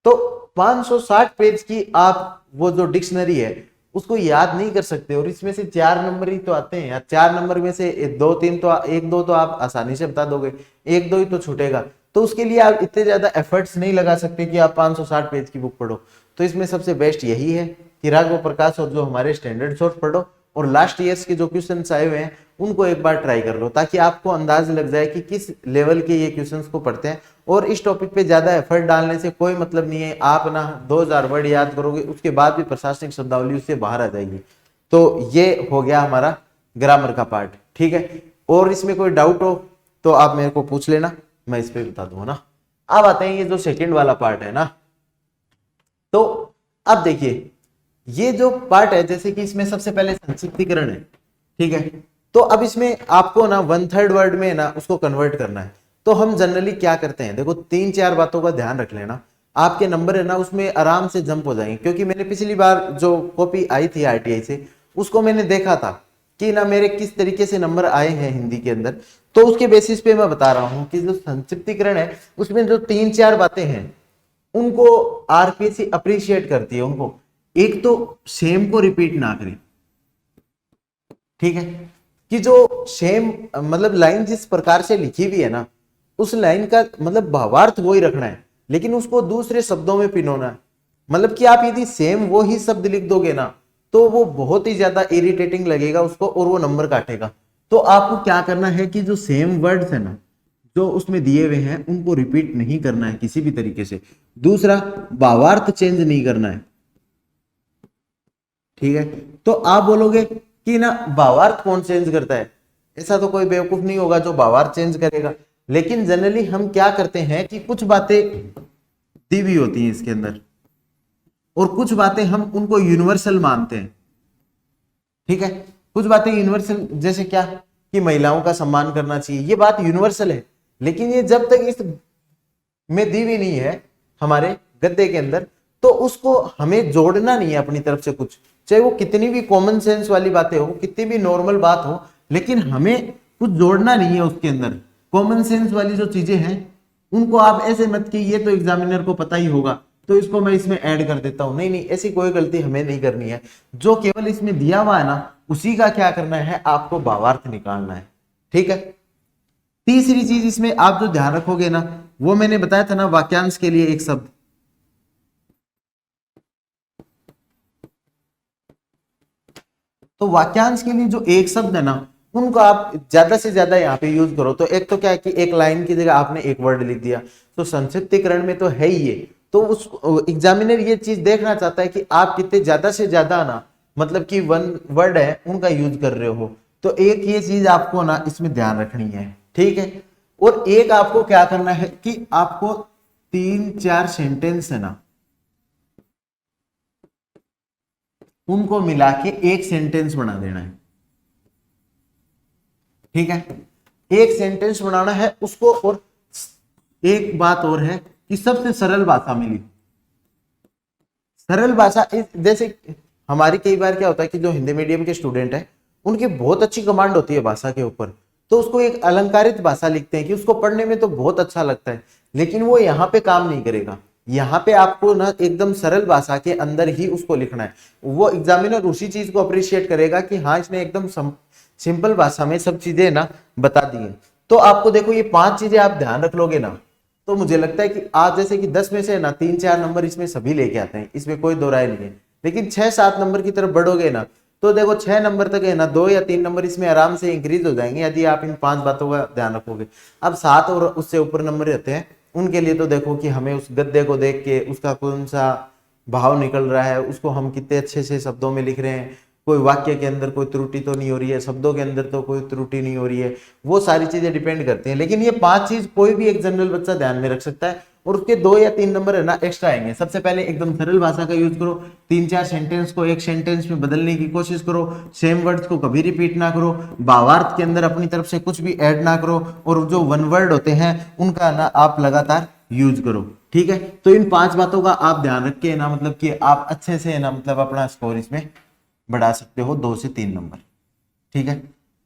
Speaker 1: तो 560 पेज की आप वो जो डिक्शनरी है उसको याद नहीं कर सकते, और इसमें से 4 नंबर ही तो आते हैं यार। 4 नंबर में से 2-3 तो 1-2 तो आप आसानी से बता दोगे, 1-2 ही तो छूटेगा। तो उसके लिए आप इतने ज्यादा एफर्ट्स नहीं लगा सकते कि आप 560 पेज की बुक पढ़ो। तो इसमें सबसे बेस्ट यही है कि राघव प्रकाश और जो हमारे स्टैंडर्ड सोर्स पढ़ो, और लास्ट ईयर्स के जो क्वेश्चन आए हुए हैं उनको एक बार ट्राई कर लो, ताकि आपको अंदाज लग जाए कि किस लेवल के ये क्वेश्चंस को पढ़ते हैं। और इस टॉपिक पे ज्यादा एफर्ट डालने से कोई मतलब नहीं है, आप ना 2000 वर्ड याद करोगे उसके बाद भी प्रशासनिक शब्दावली उससे बाहर आ जाएगी। तो ये हो गया हमारा ग्रामर का पार्ट, ठीक है। और इसमें कोई डाउट हो तो आप मेरे को पूछ लेना, मैं इस पे बता दूंगा ना। अब आते हैं ये जो सेकंड वाला पार्ट है ना, तो अब देखिए ये जो पार्ट है, जैसे कि इसमें सबसे पहले संक्षिप्तीकरण है, ठीक है। तो अब इसमें आपको ना 1/3 वर्ड में ना उसको कन्वर्ट करना है। तो हम जनरली क्या करते हैं, देखो 3-4 बातों का ध्यान रख लेना, आपके नंबर है ना उसमें आराम से जंप हो जाएंगे। क्योंकि मैंने पिछली बार जो कॉपी आई थी आरटीआई से उसको मैंने देखा था कि ना मेरे किस तरीके से नंबर आए हैं हिंदी के अंदर। तो उसके बेसिस पे मैं बता रहा हूं कि जो संक्षिप्तीकरण है उसमें जो 3-4 बातें हैं उनको आरपीएससी अप्रिशिएट करती है। उनको एक तो सेम को रिपीट ना करें, ठीक है, कि जो सेम मतलब लाइन जिस प्रकार से लिखी हुई है ना उस लाइन का मतलब भावार्थ वो ही रखना है, लेकिन उसको दूसरे शब्दों में पिनोना है। मतलब कि आप यदि सेम वो ही शब्द लिख दोगे ना तो वो बहुत ही ज्यादा इरिटेटिंग लगेगा उसको और वो नंबर काटेगा। तो आपको क्या करना है कि जो सेम वर्ड्स है ना जो उसमें दिए हुए हैं उनको रिपीट नहीं करना है किसी भी तरीके से। दूसरा, भावार्थ चेंज नहीं करना है, ठीक है। तो आप बोलोगे कि ना भावार्थ कौन चेंज करता है, ऐसा तो कोई बेवकूफ नहीं होगा जो भावार्थ चेंज करेगा। लेकिन जनरली हम क्या करते हैं कि कुछ बातें दी हुई होती हैं इसके अंदर और कुछ बातें हम उनको यूनिवर्सल मानते हैं, ठीक है। कुछ बातें यूनिवर्सल, जैसे क्या कि महिलाओं का सम्मान करना चाहिए, ये बात यूनिवर्सल है। लेकिन ये जब तक इस में दी हुई नहीं है हमारे गद्दे के अंदर तो उसको हमें जोड़ना नहीं है अपनी तरफ से कुछ, चाहे वो कितनी भी कॉमन सेंस वाली बातें हो, कितनी भी नॉर्मल बात हो, लेकिन हमें कुछ जोड़ना नहीं है उसके अंदर। कॉमन सेंस वाली जो चीजें हैं उनको आप ऐसे मत कि ये तो एग्जामिनर को पता ही होगा तो इसको मैं इसमें ऐड कर देता हूं, नहीं नहीं, ऐसी कोई गलती हमें नहीं करनी है। जो केवल इसमें दिया हुआ है ना उसी का क्या करना है, आपको भावार्थ निकालना है, ठीक है। तीसरी चीज इसमें आप जो ध्यान रखोगे ना वो मैंने बताया था ना, वाक्यांश के लिए एक शब्द, तो वाक्यांश के लिए जो एक शब्द है ना उनको आप ज्यादा से ज्यादा यहाँ पे यूज करो। तो एक तो क्या है कि एक लाइन की जगह आपने एक वर्ड लिख दिया, तो संक्षिप्तीकरण में तो है ही ये। तो उस एग्जामिनर ये चीज देखना चाहता है कि आप कितने ज्यादा से ज्यादा ना मतलब कि 1 वर्ड है उनका यूज कर रहे हो। तो एक ये चीज आपको ना इसमें ध्यान रखनी है, ठीक है। और एक आपको क्या करना है कि आपको 3-4 सेंटेंस है ना, उनको मिला के एक सेंटेंस बना देना है। ठीक है, एक सेंटेंस बनाना है उसको। और एक बात और है कि सबसे सरल भाषा में लिखो। सरल भाषा जैसे हमारी कई बार क्या होता है कि जो हिंदी मीडियम के स्टूडेंट है उनकी बहुत अच्छी कमांड होती है भाषा के ऊपर, तो उसको एक अलंकारित भाषा लिखते हैं कि उसको पढ़ने में तो बहुत अच्छा लगता है, लेकिन वो यहाँ पे काम नहीं करेगा। यहाँ पे आपको ना एकदम सरल भाषा के अंदर ही उसको लिखना है। वो एग्जामिनर उसी चीज को अप्रिशिएट करेगा कि हाँ इसने एकदम सिंपल भाषा में सब चीजें ना बता दी है। तो आपको देखो ये 5 चीजें आप ध्यान रख लोगे ना, तो मुझे लगता है कि आप जैसे कि 10 में से ना 3-4 नंबर इसमें सभी लेके आते हैं, इसमें कोई दो राय नहीं है। लेकिन 6-7 नंबर की तरफ बढ़ोगे ना, तो देखो 6 नंबर तक है ना 2 या 3 नंबर इसमें आराम से इंक्रीज हो जाएंगे यदि आप इन 5 बातों का ध्यान रखोगे। अब 7 और उससे ऊपर नंबर रहते हैं उनके लिए तो देखो कि हमें उस गद्य को देख के उसका कौन सा भाव निकल रहा है, उसको हम कितने अच्छे से शब्दों में लिख रहे हैं, कोई वाक्य के अंदर कोई त्रुटि तो नहीं हो रही है, शब्दों के अंदर तो कोई त्रुटि नहीं हो रही है, वो सारी चीजें डिपेंड करती हैं। लेकिन ये 5 चीज कोई भी एक जनरल बच्चा ध्यान में रख सकता है और उसके 2 या 3 नंबर है ना एक्स्ट्रा आएंगे। सबसे पहले एकदम सरल भाषा का यूज करो, 3-4 सेंटेंस को एक सेंटेंस में बदलने की कोशिश करो, सेम वर्ड्स को कभी रिपीट ना करो, भावार्थ के अंदर अपनी तरफ से कुछ भी ऐड ना करो, और जो वन वर्ड होते हैं उनका ना आप लगातार यूज करो। ठीक है, तो इन 5 बातों का आप ध्यान रख के ना मतलब कि आप अच्छे से ना मतलब अपना स्कोर इसमें बढ़ा सकते हो 2 से 3 नंबर। ठीक है,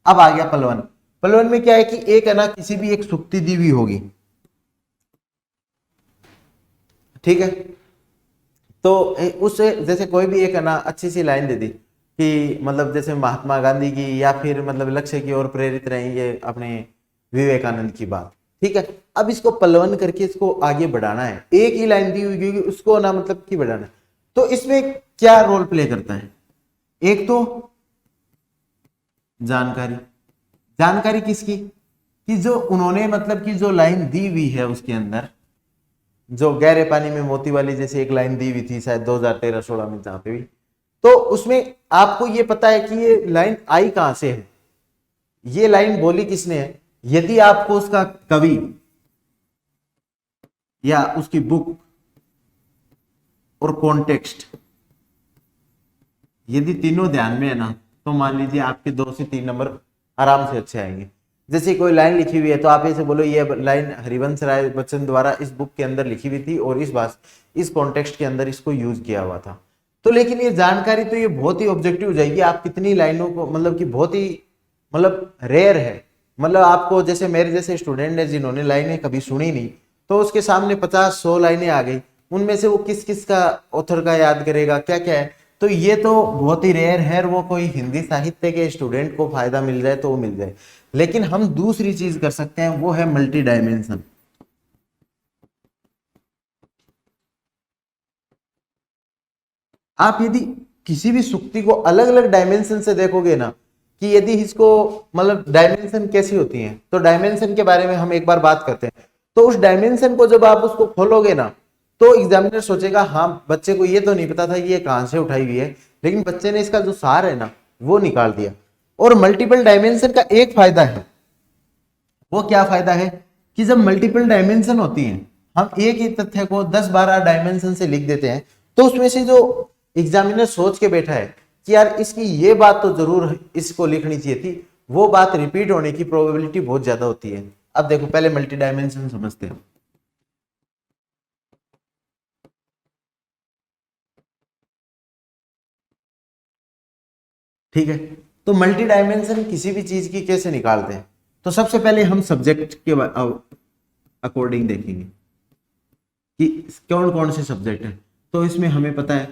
Speaker 1: अब आ गया पलवन। पलवन में क्या है कि एक है ना किसी भी एक सुक्ति दी हुई होगी। ठीक है, तो उससे जैसे कोई भी एक है ना अच्छी सी लाइन दे दी कि मतलब जैसे महात्मा गांधी की या फिर मतलब लक्ष्य की ओर प्रेरित रहेंगे अपने विवेकानंद की बात। ठीक है, अब इसको पलवन करके इसको आगे बढ़ाना है। एक ही लाइन दी हुई क्योंकि उसको ना मतलब कि बढ़ाना है। तो इसमें क्या रोल प्ले करता है, एक तो जानकारी। जानकारी किसकी, कि जो उन्होंने मतलब कि जो लाइन दी हुई है उसके अंदर, जो गहरे पानी में मोती वाली जैसे एक लाइन दी हुई थी शायद 2013-16 में जहां पे भी, तो उसमें आपको ये पता है कि ये लाइन आई कहां से है, ये लाइन बोली किसने है। यदि आपको उसका कवि या उसकी बुक और कॉन्टेक्स्ट यदि तीनों ध्यान में है ना, तो मान लीजिए आपके 2 से 3 नंबर आराम से अच्छे आएंगे। जैसे कोई लाइन लिखी हुई है तो आप ऐसे बोलो ये लाइन हरिवंश राय बच्चन द्वारा इस बुक के अंदर लिखी हुई थी और इस कॉन्टेक्स्ट के अंदर इसको यूज किया हुआ था। तो लेकिन ये जानकारी तो ये बहुत ही ऑब्जेक्टिव हो जाएगी। आप कितनी लाइनों को मतलब कि बहुत ही मतलब रेयर है, मतलब आपको जैसे मेरे जैसे स्टूडेंट है जिन्होंने लाइनें कभी सुनी नहीं, तो उसके सामने 50-100 लाइनें आ गई, उनमें से वो किस किस का ऑथर का याद करेगा, क्या क्या है। तो ये तो बहुत ही रेयर है, वो कोई हिंदी साहित्य के स्टूडेंट को फायदा मिल जाए तो वो मिल जाए। लेकिन हम दूसरी चीज कर सकते हैं, वो है मल्टी डायमेंशन। आप यदि किसी भी सुक्ति को अलग अलग डायमेंशन से देखोगे ना, कि यदि इसको मतलब डायमेंशन कैसी होती हैं, तो डायमेंशन के बारे में हम एक बार बात करते हैं। तो उस डायमेंशन को जब आप उसको खोलोगे ना, तो एग्जामिनर सोचेगा हाँ बच्चे को ये तो नहीं पता था ये कहां से उठाई हुई है, लेकिन बच्चे ने इसका जो सार है ना वो निकाल दिया। और मल्टीपल डायमेंशन का एक फायदा है, वो क्या फायदा है कि जब मल्टीपल डायमेंशन होती हैं, हम एक ही तथ्य को 10-12 डायमेंशन से लिख देते हैं, तो उसमें से जो एग्जामिनर सोच के बैठा है कि यार इसकी ये बात तो जरूर इसको लिखनी चाहिए थी, वो बात रिपीट होने की प्रोबेबिलिटी बहुत ज्यादा होती है। अब देखो पहले मल्टी डायमेंशन समझते हैं। ठीक है, तो मल्टी डायमेंशन किसी भी चीज की कैसे निकालते हैं, तो सबसे पहले हम सब्जेक्ट के अकॉर्डिंग देखेंगे कि कौन कौन से सब्जेक्ट हैं। तो इसमें हमें पता है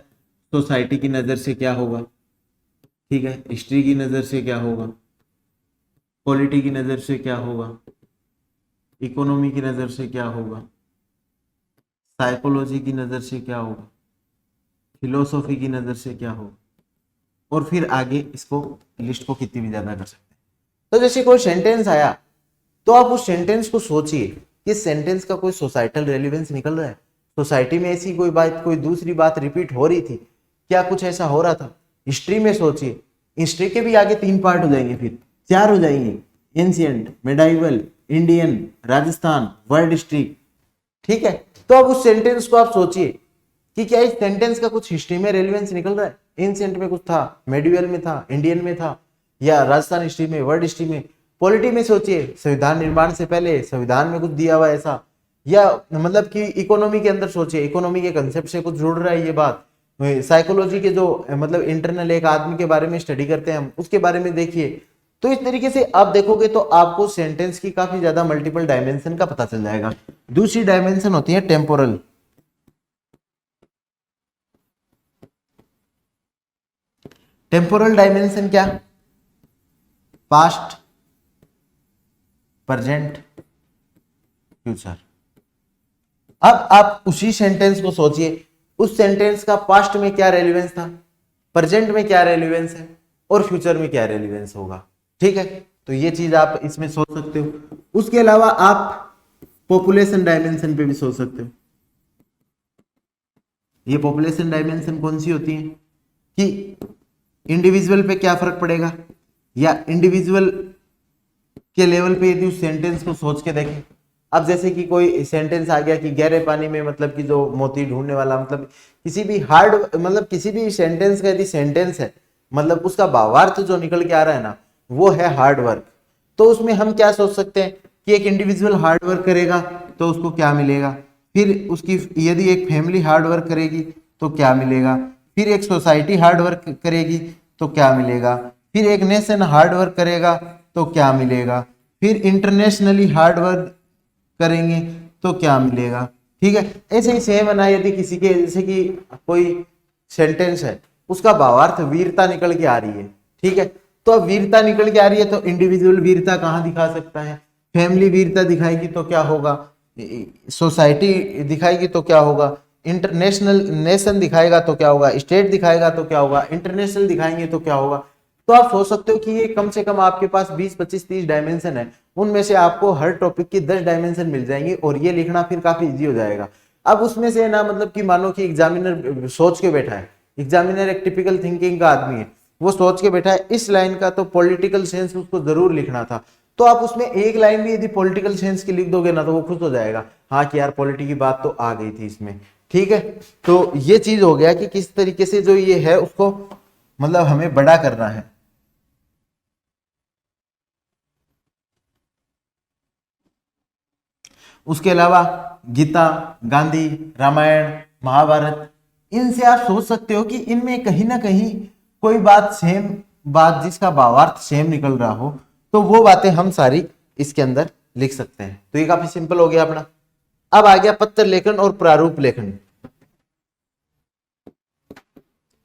Speaker 1: सोसाइटी की नज़र से क्या होगा, ठीक है, हिस्ट्री की नज़र से क्या होगा, पॉलिटी की नज़र से क्या होगा, इकोनॉमी की नज़र से क्या होगा, साइकोलॉजी की नज़र से क्या होगा, फिलोसॉफी की नज़र से क्या होगा, और फिर आगे इसको लिस्ट को कितनी भी ज़्यादा कर सकते हैं। तो जैसे कोई सेंटेंस आया तो आप उस सेंटेंस को सोचिए कि सेंटेंस का कोई सोसाइटल रेलिवेंस निकल रहा है, सोसाइटी में ऐसी कोई बात कोई दूसरी बात रिपीट हो रही थी क्या, कुछ ऐसा हो रहा था। हिस्ट्री में सोचिए, हिस्ट्री के भी आगे 3 पार्ट हो जाएंगे, फिर 4 हो जाएंगे, ancient, medieval, Indian, Rajasthan, world history. ठीक है, तो अब उस सेंटेंस को आप सोचिए कि क्या इस सेंटेंस का कुछ हिस्ट्री में रेलिवेंस निकल रहा है, एंशिएंट में कुछ था, मेडिवल में था, इंडियन में था, या राजस्थान हिस्ट्री में, वर्ल्ड हिस्ट्री में, पॉलिटी में सोचिए, संविधान निर्माण से पहले संविधान में कुछ दिया हुआ ऐसा, या मतलब कि इकोनॉमी के अंदर सोचिए, इकोनॉमी के कंसेप्ट से कुछ जुड़ रहा है ये बात, साइकोलॉजी के जो मतलब इंटरनल एक आदमी के बारे में स्टडी करते हैं हम, उसके बारे में देखिए। तो इस तरीके से आप देखोगे तो आपको सेंटेंस की काफी ज्यादा मल्टीपल डायमेंशन का पता चल जाएगा। दूसरी डायमेंशन होती है टेम्पोरल। टेम्पोरल डायमेंशन क्या? Past, present, future. अब आप उसी सेंटेंस को सोचिए, उस सेंटेंस का पास्ट में क्या रेलिवेंस था, प्रेजेंट में क्या रेलिवेंस है, और फ्यूचर में क्या रेलिवेंस होगा। ठीक है, तो ये चीज आप इसमें सोच सकते हो। उसके अलावा आप पॉपुलेशन डायमेंशन पे भी सोच सकते हो। ये पॉपुलेशन डायमेंशन कौन सी होती है कि इंडिविजुअल पे क्या फर्क पड़ेगा, या इंडिविजुअल के लेवल पे यदि उस सेंटेंस को सोच के देखें। अब जैसे कि कोई सेंटेंस आ गया कि गहरे पानी में मतलब कि जो मोती ढूंढने वाला, मतलब किसी भी हार्ड, मतलब किसी भी सेंटेंस का यदि सेंटेंस है, मतलब उसका भावार्थ जो निकल के आ रहा है ना, वो है हार्ड वर्क। तो उसमें हम क्या सोच सकते हैं कि एक इंडिविजुअल हार्ड वर्क करेगा तो उसको क्या मिलेगा, फिर उसकी यदि एक फैमिली हार्ड वर्क करेगी तो क्या मिलेगा, फिर एक सोसाइटी हार्ड वर्क करेगी तो क्या मिलेगा, फिर एक नेशन हार्ड वर्क करेगा तो क्या मिलेगा, फिर इंटरनेशनली हार्ड वर्क करेंगे तो क्या मिलेगा। ठीक है, ऐसे ही सेम है ना, यदि किसी के जैसे कि कोई सेंटेंस है, उसका भावार्थ वीरता निकल के आ रही है। ठीक है, तो अब वीरता निकल के आ रही है तो इंडिविजुअल वीरता कहाँ दिखा सकता है, फैमिली वीरता दिखाएगी तो क्या होगा, सोसाइटी दिखाएगी तो क्या होगा, इंटरनेशनल नेशन दिखाएगा तो क्या होगा, स्टेट दिखाएगा तो क्या होगा, इंटरनेशनल दिखाएंगे तो क्या होगा। तो आप सोच सकते हो कि ये कम से कम आपके पास 20, 25, 30 डायमेंशन है, उनमें से आपको हर टॉपिक की 10 डायमेंशन मिल जाएंगी और ये लिखना फिर काफी इजी हो जाएगा। अब उसमें से ना मतलब कि मानो कि एग्जामिनर सोच के बैठा है, एग्जामिनर एक टिपिकल थिंकिंग का आदमी है, वो सोच के बैठा है इस लाइन का तो पॉलिटिकल सेंस उसको जरूर लिखना था, तो आप उसमें एक लाइन भी यदि पॉलिटिकल सेंस की लिख दोगे ना तो वो खुश हो जाएगा, हाँ कि यार पॉलिटी की बात तो आ गई थी इसमें। ठीक है, तो ये चीज हो गया कि किस तरीके से जो ये है उसको मतलब हमें बड़ा करना है। उसके अलावा गीता, गांधी, रामायण, महाभारत, इनसे आप सोच सकते हो कि इनमें कहीं ना कहीं कोई बात सेम, बात जिसका भावार्थ सेम निकल रहा हो, तो वो बातें हम सारी इसके अंदर लिख सकते हैं। तो ये काफी सिंपल हो गया अपना। अब आ गया पत्र लेखन और प्रारूप लेखन।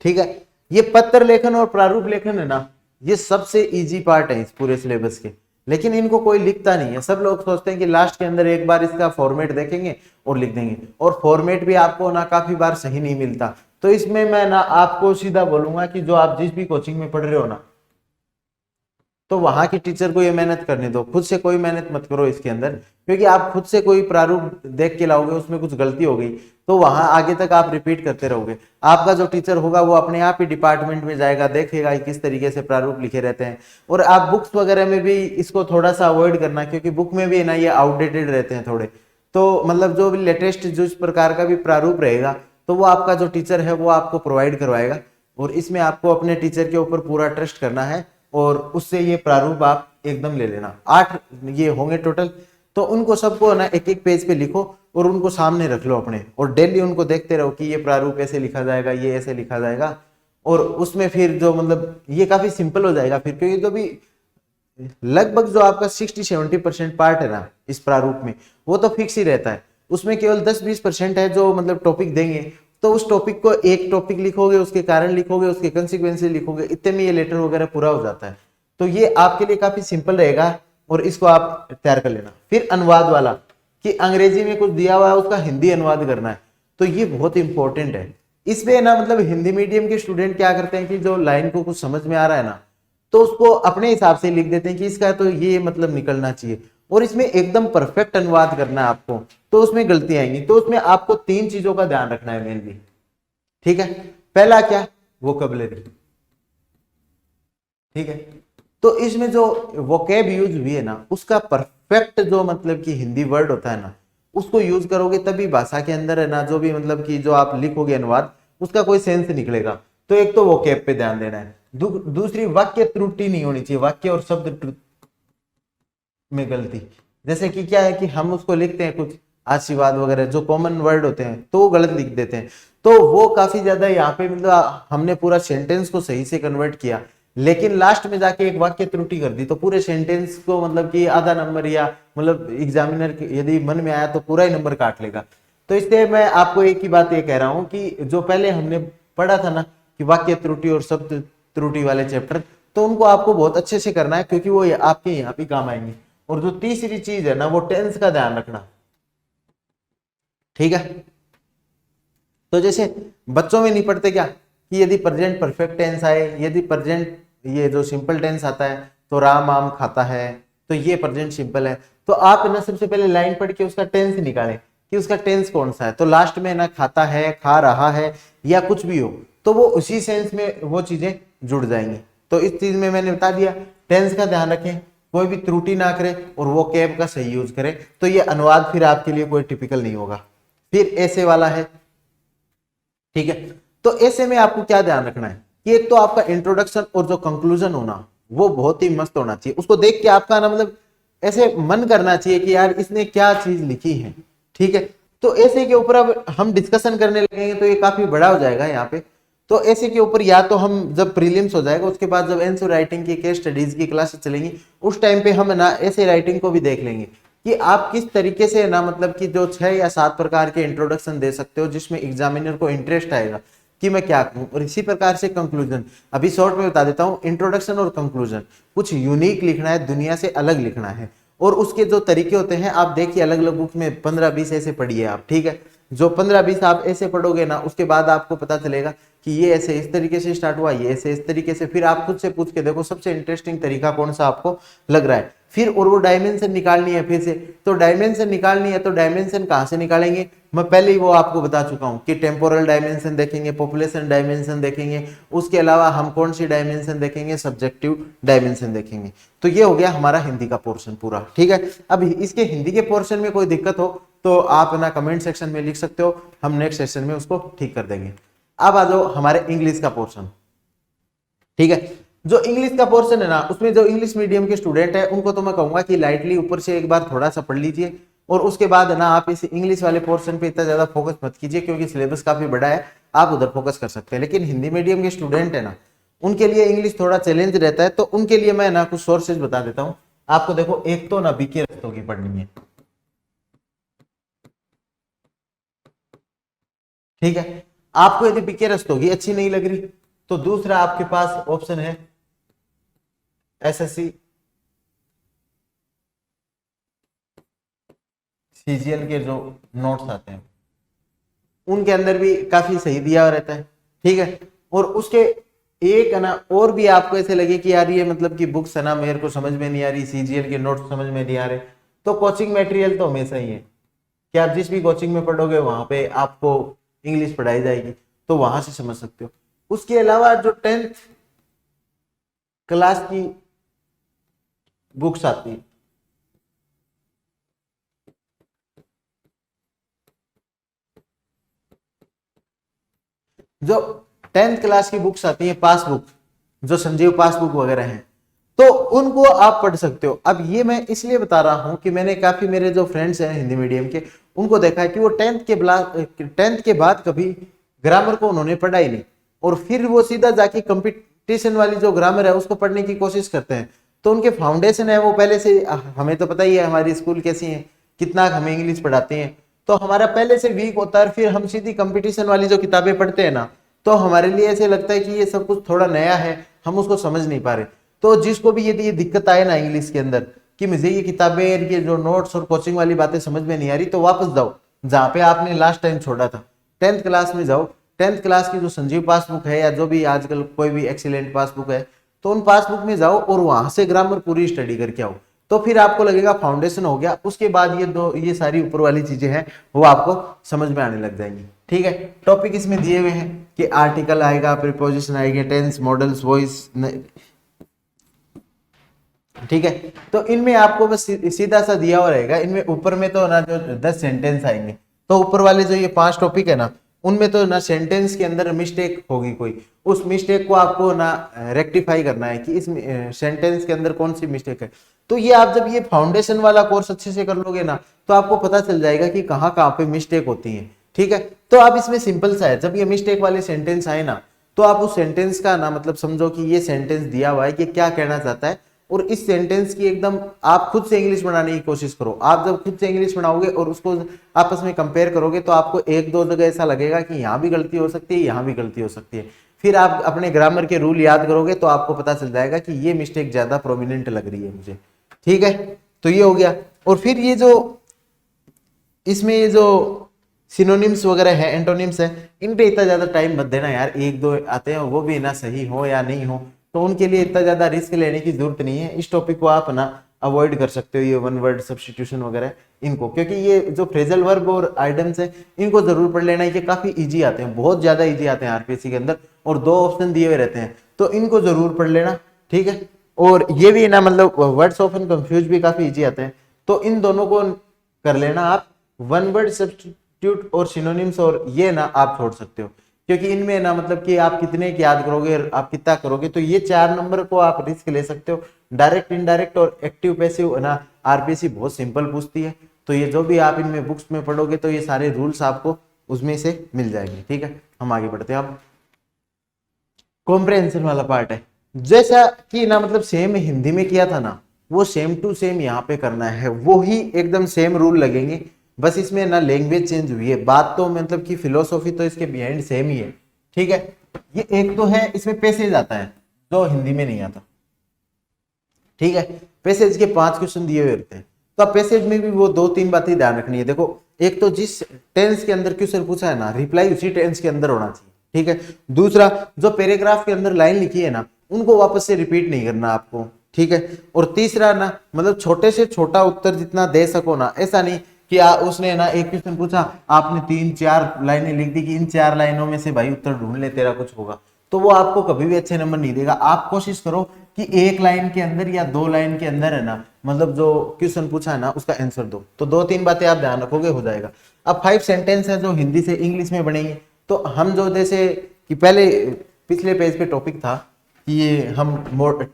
Speaker 1: ठीक है, ये पत्र लेखन और प्रारूप लेखन है ना, ये सबसे इजी पार्ट है इस पूरे सिलेबस के, लेकिन इनको कोई लिखता नहीं है। सब लोग सोचते हैं कि लास्ट के अंदर एक बार इसका फॉर्मेट देखेंगे और लिख देंगे, और फॉर्मेट भी आपको ना काफी बार सही नहीं मिलता। तो इसमें मैं ना आपको सीधा बोलूंगा कि जो आप जिस भी कोचिंग में पढ़ रहे हो ना, तो वहां की टीचर को ये मेहनत करने दो, खुद से कोई मेहनत मत करो इसके अंदर, क्योंकि आप खुद से कोई प्रारूप देख के लाओगे, उसमें कुछ गलती हो गई तो वहां आगे तक आप रिपीट करते रहोगे। आपका जो टीचर होगा वो अपने आप ही डिपार्टमेंट में जाएगा, देखेगा किस तरीके से प्रारूप लिखे रहते हैं। और आप बुक्स वगैरह में भी इसको थोड़ा सा अवॉइड करना, क्योंकि बुक में भी ना ये आउटडेटेड रहते हैं थोड़े। तो मतलब जो भी लेटेस्ट जो इस प्रकार का भी प्रारूप रहेगा तो वो आपका जो टीचर है वो आपको प्रोवाइड करवाएगा, और इसमें आपको अपने टीचर के ऊपर पूरा ट्रस्ट करना है, और उससे ये प्रारूप आप एकदम ले लेना। 8 ये होंगे टोटल, तो उनको सबको ना एक एक पेज पे लिखो और उनको सामने रख लो अपने, और डेली उनको देखते रहो कि ये प्रारूप ऐसे लिखा जाएगा, ये ऐसे लिखा जाएगा। और उसमें फिर जो मतलब ये काफी सिंपल हो जाएगा फिर, क्योंकि जो भी लगभग जो आपका 60-70% पार्ट है ना इस प्रारूप में, वो तो फिक्स ही रहता है। उसमें केवल 10-20% है जो मतलब टॉपिक देंगे, तो उस टॉपिक को एक टॉपिक लिखोगे, उसके कारण लिखोगे, उसके कंसिक्वेंसेस लिखोगे, इतने में ये लेटर वगैरह पूरा हो जाता है। तो ये आपके लिए काफी सिंपल रहेगा और इसको आप तैयार कर लेना। फिर अनुवाद वाला, कि अंग्रेजी में कुछ दिया हुआ है उसका हिंदी अनुवाद करना है, तो ये बहुत इंपॉर्टेंट है। इसमें ना मतलब हिंदी मीडियम के स्टूडेंट क्या करते हैं कि जो लाइन को कुछ समझ में आ रहा है ना, तो उसको अपने हिसाब से लिख देते हैं कि इसका तो ये मतलब निकलना चाहिए, और इसमें एकदम परफेक्ट अनुवाद करना है आपको, तो उसमें गलती आएंगी। तो उसमें आपको 3 चीजों का ध्यान रखना है मेनली। ठीक है, पहला क्या, वोकैबुलरी। ठीक है, तो इसमें जो वोकैब यूज हुई है ना, उसका परफेक्ट जो मतलब कि हिंदी वर्ड होता है ना, उसको यूज करोगे तभी भाषा के अंदर है ना जो भी मतलब कि जो आप लिखोगे अनुवाद, उसका कोई सेंस निकलेगा। तो एक तो वो कैप पे ध्यान देना है। दूसरी, वाक्य त्रुटि नहीं होनी चाहिए, वाक्य और शब्द में गलती। जैसे कि क्या है कि हम उसको लिखते हैं कुछ आशीर्वाद वगैरह जो कॉमन वर्ड होते हैं तो वो गलत लिख देते हैं, तो वो काफी ज्यादा यहाँ पे मतलब हमने पूरा सेंटेंस को सही से कन्वर्ट किया, लेकिन लास्ट में जाके एक वाक्य त्रुटि कर दी तो पूरे सेंटेंस को मतलब कि आधा नंबर या मतलब एग्जामिनर यदि मन में आया तो पूरा ही नंबर काट लेगा। तो इसलिए मैं आपको एक ही बात ये कह रहा हूं कि जो पहले हमने पढ़ा था ना कि वाक्य त्रुटि और शब्द त्रुटि वाले चैप्टर, तो उनको आपको बहुत अच्छे से करना है क्योंकि वो आपके यहाँ पे काम आएंगे। और जो तीसरी चीज है ना वो टेंस का ध्यान रखना, ठीक है। तो जैसे बच्चों में नहीं पढ़ते क्या कि यदि प्रेजेंट परफेक्ट टेंस आए, यदि प्रेजेंट ये जो सिंपल टेंस आता है तो राम आम खाता है, तो ये प्रेजेंट सिंपल है। तो आप ना सबसे पहले लाइन पढ़ के उसका टेंस निकालें कि उसका टेंस कौन सा है, तो लास्ट में ना खाता है, खा रहा है या कुछ भी हो, तो वो उसी सेंस में वो चीजें जुड़ जाएंगी। तो इस चीज में मैंने बता दिया, टेंस का ध्यान रखें, कोई भी त्रुटि ना करे और वो कैब का सही यूज करें, तो ये अनुवाद फिर आपके लिए कोई टिपिकल नहीं होगा। फिर ऐसे वाला है, ठीक है। तो ऐसे में आपको क्या ध्यान रखना है कि एक तो आपका इंट्रोडक्शन और जो कंक्लूजन होना वो बहुत ही मस्त होना चाहिए, उसको देख के आपका ना मतलब ऐसे मन करना चाहिए कि यार इसने क्या चीज लिखी है, ठीक है। तो ऐसे के ऊपर अब हम डिस्कशन करने लगेंगे तो ये काफी बड़ा हो जाएगा यहाँ पे। तो ऐसे के ऊपर या तो हम जब प्रीलिम्स हो जाएगा उसके बाद जब एंसर राइटिंग की केस स्टडीज की क्लासेस चलेंगी उस टाइम पे हम ना ऐसे राइटिंग को भी देख लेंगे कि आप किस तरीके से ना मतलब कि जो 6 या 7 प्रकार के इंट्रोडक्शन दे सकते हो जिसमें एग्जामिनर को इंटरेस्ट आएगा कि मैं क्या कहूं। और इसी प्रकार से कंक्लूजन, अभी शॉर्ट में बता देता हूं, इंट्रोडक्शन और कंक्लूजन कुछ यूनिक लिखना है, दुनिया से अलग लिखना है। और उसके जो तरीके होते हैं आप देखिए अलग अलग बुक में 15-20 ऐसे पढ़िए आप, ठीक है। जो 15-20 आप ऐसे पढ़ोगे ना उसके बाद आपको पता चलेगा कि ये ऐसे इस तरीके से स्टार्ट हुआ, ये ऐसे इस तरीके से, फिर आप खुद से पूछ के देखो सबसे इंटरेस्टिंग तरीका कौन सा आपको लग रहा है। फिर और वो डायमेंशन निकालनी है फिर से, तो डायमेंशन निकालनी है तो डायमेंशन कहाँ से निकालेंगे, मैं पहले ही वो आपको बता चुका हूँ कि टेम्पोरल डायमेंशन देखेंगे, पॉपुलेशन डायमेंशन देखेंगे, उसके अलावा हम कौन सी डायमेंशन देखेंगे, सब्जेक्टिव डायमेंशन देखेंगे। तो ये हो गया हमारा हिंदी का पोर्शन पूरा, ठीक है। अब इसके हिंदी के पोर्शन में कोई दिक्कत हो तो आप ना कमेंट सेक्शन में लिख सकते हो, हम नेक्स्ट सेशन में उसको ठीक कर देंगे। अब आ जाओ हमारे इंग्लिश का पोर्शन, ठीक है। जो इंग्लिश का पोर्शन है ना उसमें जो इंग्लिश मीडियम के स्टूडेंट है उनको तो मैं कहूंगा कि लाइटली ऊपर से एक बार थोड़ा सा पढ़ लीजिए और उसके बाद ना आप इस इंग्लिश वाले पोर्शन पे इतना ज्यादा फोकस मत कीजिए क्योंकि सिलेबस काफी बड़ा है, आप उधर फोकस कर सकते हैं। लेकिन हिंदी मीडियम के स्टूडेंट है ना उनके लिए इंग्लिश थोड़ा चैलेंज रहता है, तो उनके लिए मैं ना कुछ सोर्सेज बता देता हूँ आपको। देखो एक तो ना बीके रस्तोगी पढ़नी है, ठीक है। आपको यदि बीके रस्तोगी अच्छी नहीं लग रही तो दूसरा आपके पास ऑप्शन है एसएससी सीजीएल के जो नोट्स आते हैं उनके अंदर भी काफी सही दिया रहता है, ठीक है। और उसके एक है ना और भी आपको ऐसे लगे कि यार ये मतलब कि बुक्स है ना मेरे को समझ में नहीं आ रही, सीजीएल के नोट्स समझ में नहीं आ रहे, तो कोचिंग मटेरियल तो हमेशा ही है कि आप जिस भी कोचिंग में पढ़ोगे वहां पे आपको इंग्लिश पढ़ाई जाएगी, तो वहां से समझ सकते हो। उसके अलावा जो 10th क्लास की बुक्स आती है, जो 10th क्लास की बुक्स आती है पासबुक, जो संजीव पासबुक वगैरह हैं, तो उनको आप पढ़ सकते हो। अब ये मैं इसलिए बता रहा हूं कि मैंने काफी मेरे जो फ्रेंड्स हैं हिंदी मीडियम के उनको देखा है कि वो 10th के बाद कभी ग्रामर को उन्होंने पढ़ा ही नहीं और फिर वो सीधा जाके कंपटीशन वाली जो ग्रामर है उसको पढ़ने की कोशिश करते हैं। तो उनके फाउंडेशन है वो पहले से, हमें तो पता ही है हमारी स्कूल कैसी है, कितना हमें इंग्लिश पढ़ाते हैं, तो हमारा पहले से वीक होता है। फिर हम सीधी कंपटीशन वाली जो किताबें पढ़ते हैं ना तो हमारे लिए ऐसे लगता है कि ये सब कुछ थोड़ा नया है, हम उसको समझ नहीं पा रहे। तो जिसको भी यदि ये दिक्कत आए ना इंग्लिश के अंदर कि मुझे ये किताबें ये जो नोट्स और कोचिंग वाली बातें समझ में नहीं आ रही, तो वापस जाओ जहाँ पे आपने लास्ट टाइम छोड़ा था, 10th क्लास में जाओ। 10th क्लास की जो संजीव पासबुक है या जो भी आजकल कोई भी एक्सीलेंट पासबुक है, तो उन पासबुक में जाओ और वहां से ग्रामर पूरी स्टडी करके आओ, तो फिर आपको लगेगा फाउंडेशन हो गया। उसके बाद ये सारी ऊपर वाली चीजें हैं वो आपको समझ में आने लग जाएंगी, ठीक है। टॉपिक इसमें दिए हुए हैं कि आर्टिकल आएगा, प्रीपोजिशन आएंगे, टेंस, मॉडल्स, वॉइस, ठीक है। तो इनमें आपको बस सीधा सा दिया हुआ रहेगा, इनमें ऊपर में तो ना जो 10 सेंटेंस आएंगे, तो ऊपर वाले जो ये 5 टॉपिक है ना, उनमें तो ना सेंटेंस के अंदर मिस्टेक होगी कोई, उस मिस्टेक को आपको ना रेक्टिफाई करना है कि इस सेंटेंस के अंदर कौन सी मिस्टेक है। तो ये आप जब ये फाउंडेशन वाला कोर्स अच्छे से कर लोगे ना, तो आपको पता चल जाएगा कि कहाँ कहाँ पे मिस्टेक होती है। ठीक है, तो आप इसमें सिंपल सा है, जब ये मिस्टेक वाले सेंटेंस आए ना, तो आप उस सेंटेंस का ना मतलब समझो कि ये सेंटेंस दिया हुआ है कि क्या कहना चाहता है, और इस सेंटेंस की एकदम आप खुद से इंग्लिश बनाने की कोशिश करो। आप जब खुद से इंग्लिश बनाओगे और उसको आपस में कंपेयर करोगे, तो आपको एक दो जगह ऐसा लगेगा कि यहाँ भी गलती हो सकती है, यहाँ भी गलती हो सकती है। फिर आप अपने ग्रामर के रूल याद करोगे, तो आपको पता चल जाएगा कि ये मिस्टेक ज्यादा प्रोमिनेंट लग रही है मुझे। ठीक है, तो ये हो गया। और फिर ये जो इसमें ये जो सिनोनिम्स वगैरह है, एंटोनिम्स है, इन पे इतना ज्यादा टाइम मत देना यार, एक दो आते हैं वो भी ना सही हो या नहीं हो, तो उनके लिए इतना ज्यादा रिस्क लेने की जरूरत नहीं है। इस टॉपिक को आप ना अवॉइड कर सकते हो, ये वन वर्ड सब्स्टिट्यूशन वगैरह इनको, क्योंकि ये जो फ्रेजल वर्ब और आइटम्स है, इनको जरूर पढ़ लेना, ये काफी इजी आते हैं, बहुत ज्यादा इजी आते हैं आरपीएससी के अंदर, और 2 ऑप्शन दिए हुए रहते हैं, तो इनको जरूर पढ़ लेना। ठीक है, और ये भी ना मतलब वर्ड्स ऑफन कंफ्यूज भी काफी इजी आते हैं, तो इन दोनों को कर लेना आप। वन वर्ड सब्स्टिट्यूट और सिनोनिम्स और ये ना आप छोड़ सकते हो, क्योंकि इनमें ना मतलब कि आप कितने की याद करोगे, आप कितना करोगे, तो ये 4 नंबर को आप रिस्क ले सकते हो। डायरेक्ट, इनडायरेक्ट और एक्टिव पैसिव ना आरपीएससी बहुत सिंपल पूछती है, तो ये जो भी आप इनमें बुक्स में पढ़ोगे, तो ये सारे रूल्स आपको उसमें से मिल जाएंगे। ठीक है, हम आगे बढ़ते हैं। अब कॉम्प्रहेंशन वाला पार्ट है, जैसा कि ना मतलब सेम हिंदी में किया था ना, वो सेम टू सेम यहाँ पे करना है, वो ही एकदम सेम रूल लगेंगे, बस इसमें ना लैंग्वेज चेंज हुई है, बात तो मतलब कि फिलोसॉफी तो इसके बिहाइंड सेम ही है। ठीक है, ये एक तो है इसमें पैसेज आता है जो हिंदी में नहीं आता। ठीक है, पैसेज के 5 क्वेश्चन दिए हुए रहते हैं, तो अब पैसेज में भी वो 2-3 बातें ध्यान रखनी है। देखो, एक तो जिस टेंस के अंदर क्वेश्चन पूछा है ना, रिप्लाई उसी टेंस के अंदर होना चाहिए। ठीक है, दूसरा, जो पैराग्राफ के अंदर लाइन लिखी है ना, उनको वापस से रिपीट नहीं करना आपको। ठीक है, और तीसरा ना मतलब छोटे से छोटा उत्तर जितना दे सको ना, ऐसा नहीं कि उसने ना एक क्वेश्चन पूछा, आपने 3-4 लाइनें लिख दी कि इन 4 लाइनों में से भाई उत्तर ढूंढ ले, तेरा कुछ होगा, तो वो आपको कभी भी अच्छे नंबर नहीं देगा। आप कोशिश करो कि एक लाइन के अंदर या 2 लाइन के अंदर है ना, मतलब जो क्वेश्चन पूछा है ना उसका आंसर दो, तो 2-3 बातें आप ध्यान रखोगे, हो जाएगा। अब 5 सेंटेंस है जो हिंदी से इंग्लिश में बनेंगे, तो हम जो जैसे कि पहले पिछले पेज पे टॉपिक था कि ये हम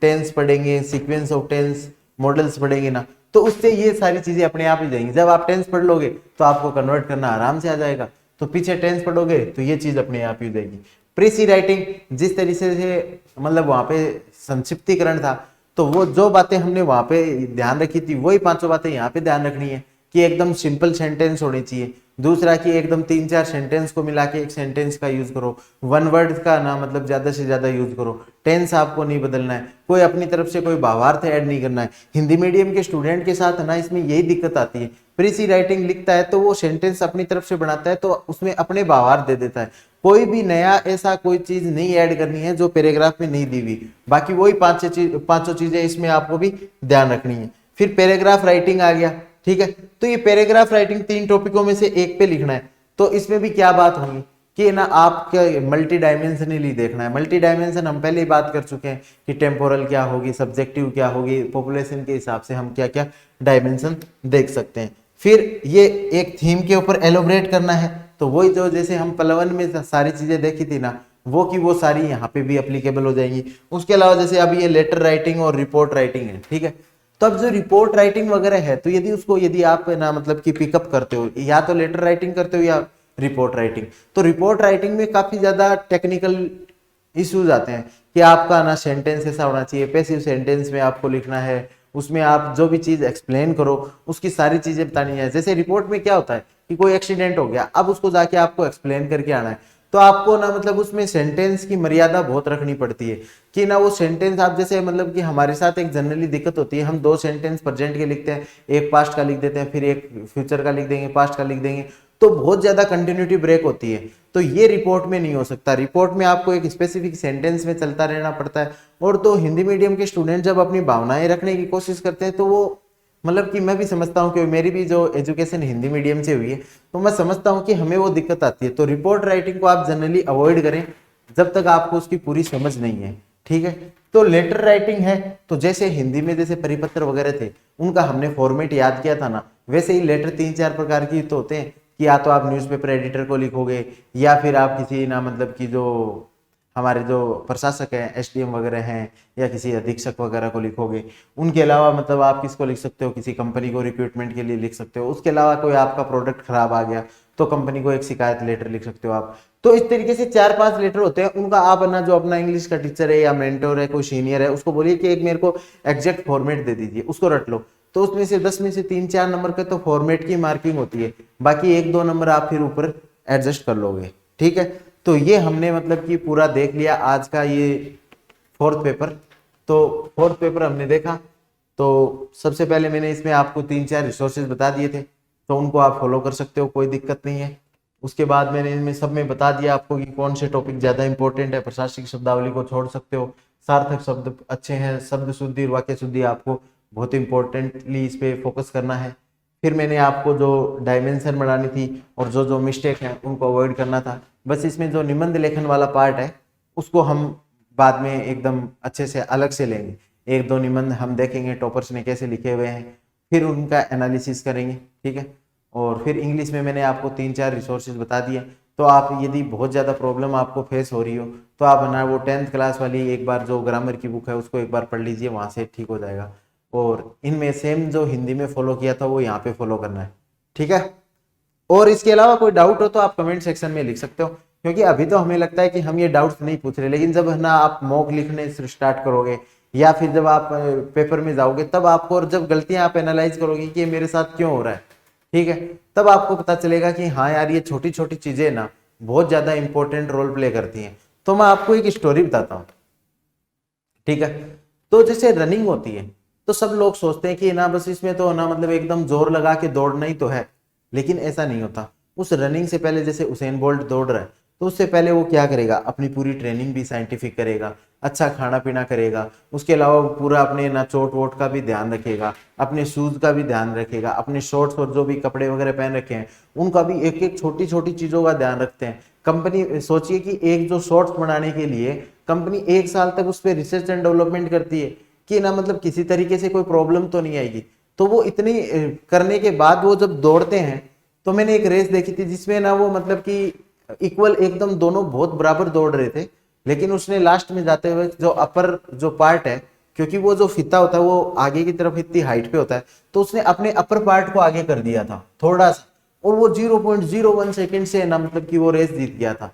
Speaker 1: टेंस पढ़ेंगे, सीक्वेंस ऑफ टेंस, मॉडल्स पढ़ेंगे ना, तो उससे ये सारी चीजें अपने आप ही जाएंगी। जब आप टेंस पढ़ लोगे तो आपको कन्वर्ट करना आराम से आ जाएगा, तो पीछे टेंस पढ़ोगे तो ये चीज अपने आप ही हो जाएगी। प्रीसी राइटिंग, जिस तरीके से मतलब वहां पे संक्षिप्तीकरण था, तो वो जो बातें हमने वहां पे ध्यान रखी थी, वही 5 बातें यहाँ पे ध्यान रखनी है कि एकदम सिंपल सेंटेंस होनी चाहिए। दूसरा कि एकदम 3-4 सेंटेंस को मिला के एक सेंटेंस का यूज करो, वन वर्ड का ना मतलब ज्यादा से ज्यादा यूज करो, टेंस आपको नहीं बदलना है, कोई अपनी तरफ से कोई भावार्थ ऐड नहीं करना है। हिंदी मीडियम के स्टूडेंट के साथ ना इसमें यही दिक्कत आती है, प्रीसी राइटिंग लिखता है तो वो सेंटेंस अपनी तरफ से बनाता है, तो उसमें अपने भावार्थ दे देता है, कोई भी नया ऐसा कोई चीज नहीं ऐड करनी है जो पैराग्राफ में नहीं दी हुई, बाकी वही 5 चीजें इसमें आपको भी ध्यान रखनी है। फिर पैराग्राफ राइटिंग आ गया। ठीक है, तो ये पैराग्राफ राइटिंग 3 टॉपिकों में से एक पे लिखना है, तो इसमें भी क्या बात होगी कि ना आपका मल्टी डायमेंशनली देखना है। मल्टी डायमेंशन हम पहले ही बात कर चुके हैं कि टेम्पोरल क्या होगी, सब्जेक्टिव क्या होगी, पॉपुलेशन के हिसाब से हम क्या क्या डायमेंशन देख सकते हैं। फिर ये एक थीम के ऊपर एलोबरेट करना है, तो वही जो जैसे हम पलवन में सारी चीजें देखी थी ना, वो की वो सारी यहाँ पे भी एप्लीकेबल हो जाएंगी। उसके अलावा जैसे अभी ये लेटर राइटिंग और रिपोर्ट राइटिंग है। ठीक है, तो अब जो रिपोर्ट राइटिंग वगैरह है, तो यदि आप ना मतलब कि पिकअप करते हो, या तो लेटर राइटिंग करते हो या रिपोर्ट राइटिंग, तो रिपोर्ट राइटिंग में काफी ज्यादा टेक्निकल इश्यूज आते हैं कि आपका ना सेंटेंस ऐसा होना चाहिए, पैसिव सेंटेंस में आपको लिखना है, उसमें आप जो भी चीज एक्सप्लेन करो उसकी सारी चीजें बतानी है। जैसे रिपोर्ट में क्या होता है कि कोई एक्सीडेंट हो गया, अब उसको जाके आपको एक्सप्लेन करके आना है, तो आपको ना मतलब उसमें सेंटेंस की मर्यादा बहुत रखनी पड़ती है कि ना वो सेंटेंस आप जैसे मतलब कि हमारे साथ एक जनरली दिक्कत होती है, हम 2 सेंटेंस प्रेजेंट के लिखते हैं, एक पास्ट का लिख देते हैं, फिर एक फ्यूचर का लिख देंगे, पास्ट का लिख देंगे, तो बहुत ज्यादा कंटिन्यूटी ब्रेक होती है। तो ये रिपोर्ट में नहीं हो सकता, रिपोर्ट में आपको एक स्पेसिफिक सेंटेंस में चलता रहना पड़ता है। और तो हिंदी मीडियम के स्टूडेंट जब अपनी भावनाएं रखने की कोशिश करते हैं, तो वो मतलब कि मैं भी समझता हूँ कि मेरी भी जो एजुकेशन हिंदी मीडियम से हुई है, तो मैं समझता हूँ कि हमें वो दिक्कत आती है। तो रिपोर्ट राइटिंग को आप जनरली अवॉइड करें जब तक आपको उसकी पूरी समझ नहीं है। ठीक है। तो लेटर राइटिंग है, तो जैसे हिंदी में जैसे परिपत्र वगैरह थे उनका हमने फॉर्मेट याद किया था ना, वैसे ही लेटर 3-4 प्रकार की तो होते हैं कि या तो आप न्यूज़पेपर एडिटर को लिखोगे, या फिर आप किसी ना मतलब कि जो हमारे जो प्रशासक हैं, एसडीएम वगैरह हैं, या किसी अधीक्षक वगैरह को लिखोगे। उनके अलावा मतलब आप किसको लिख सकते हो, किसी कंपनी को रिक्रूटमेंट के लिए लिख सकते हो। उसके अलावा कोई आपका प्रोडक्ट खराब आ गया तो कंपनी को एक शिकायत लेटर लिख सकते हो आप। तो इस तरीके से 4-5 लेटर होते हैं, उनका आप ना जो अपना इंग्लिश का टीचर है या मेंटोर है, कोई सीनियर है, उसको बोलिए कि एक मेरे को एग्जैक्ट फॉर्मेट दे दीजिए, उसको रट लो। तो उसमें से 10 में से 3-4 नंबर का तो फॉर्मेट की मार्किंग होती है, बाकी 1-2 नंबर आप फिर ऊपर एडजस्ट कर लोगे, ठीक है। तो ये हमने मतलब कि पूरा देख लिया आज का ये 4th पेपर। तो 4th पेपर हमने देखा, तो सबसे पहले मैंने इसमें आपको 3-4 रिसोर्सेज बता दिए थे, तो उनको आप फॉलो कर सकते हो, कोई दिक्कत नहीं है। उसके बाद मैंने इनमें सब में बता दिया आपको कि कौन से टॉपिक ज्यादा इंपॉर्टेंट है। प्रशासनिक शब्दावली को छोड़ सकते हो, सार्थक शब्द अच्छे हैं, शब्द शुद्धि वाक्य शुद्धि आपको बहुत इंपॉर्टेंटली इस पे फोकस करना है। फिर मैंने आपको जो डायमेंशन बढ़ानी थी और जो जो मिस्टेक है उनको अवॉइड करना था। बस इसमें जो निबंध लेखन वाला पार्ट है उसको हम बाद में एकदम अच्छे से अलग से लेंगे। 1-2 निबंध हम देखेंगे टॉपर्स ने कैसे लिखे हुए हैं, फिर उनका एनालिसिस करेंगे, ठीक है। और फिर इंग्लिश में मैंने आपको 3-4 रिसोर्सेज बता दिए। तो आप यदि बहुत ज़्यादा प्रॉब्लम आपको फेस हो रही हो तो आप ना वो 10th क्लास वाली एक बार जो ग्रामर की बुक है उसको एक बार पढ़ लीजिए, वहाँ से ठीक हो जाएगा। और इनमें सेम जो हिंदी में फॉलो किया था वो यहाँ पे फॉलो करना है, ठीक है। और इसके अलावा कोई डाउट हो तो आप कमेंट सेक्शन में लिख सकते हो, क्योंकि अभी तो हमें लगता है कि हम ये डाउट्स नहीं पूछ रहे, लेकिन जब ना आप मॉक लिखने से स्टार्ट करोगे या फिर जब आप पेपर में जाओगे तब आपको, और जब गलतियां आप एनालाइज करोगे कि ये मेरे साथ क्यों हो रहा है, ठीक है, तब आपको पता चलेगा कि हाँ यार ये छोटी छोटी चीजें ना बहुत ज्यादा इंपॉर्टेंट रोल प्ले करती हैं। तो मैं आपको एक स्टोरी बताता हूँ, ठीक है। तो जैसे रनिंग होती है तो सब लोग सोचते हैं कि ना बस इसमें तो ना मतलब एकदम जोर लगा के दौड़ना ही तो है, लेकिन ऐसा नहीं होता। उस रनिंग से पहले जैसे उसेन बोल्ट दौड़ रहा है तो उससे पहले वो क्या करेगा, अपनी पूरी ट्रेनिंग भी साइंटिफिक करेगा, अच्छा खाना पीना करेगा, उसके अलावा वो पूरा अपने ना चोट वोट का भी ध्यान रखेगा, अपने शूज का भी ध्यान रखेगा, अपने शॉर्ट्स और जो भी कपड़े वगैरह पहन रखे हैं उनका भी एक एक छोटी छोटी चीजों का ध्यान रखते हैं। कंपनी सोचिए कि एक जो शॉर्ट्स बनाने के लिए कंपनी 1 साल तक उस पर रिसर्च एंड डेवलपमेंट करती है कि ना मतलब किसी तरीके से कोई प्रॉब्लम तो नहीं आएगी। तो वो इतनी करने के बाद वो जब दौड़ते हैं, तो मैंने एक रेस देखी थी जिसमें ना वो मतलब कि इक्वल एकदम दोनों बहुत बराबर दौड़ रहे थे, लेकिन उसने लास्ट में जाते हुए जो अपर जो पार्ट है, क्योंकि वो जो फीता होता है वो आगे की तरफ इतनी हाइट पे होता है, तो उसने अपने अपर पार्ट को आगे कर दिया था थोड़ा सा, और वो 0.01 सेकंड से ना मतलब कि वो रेस जीत गया था।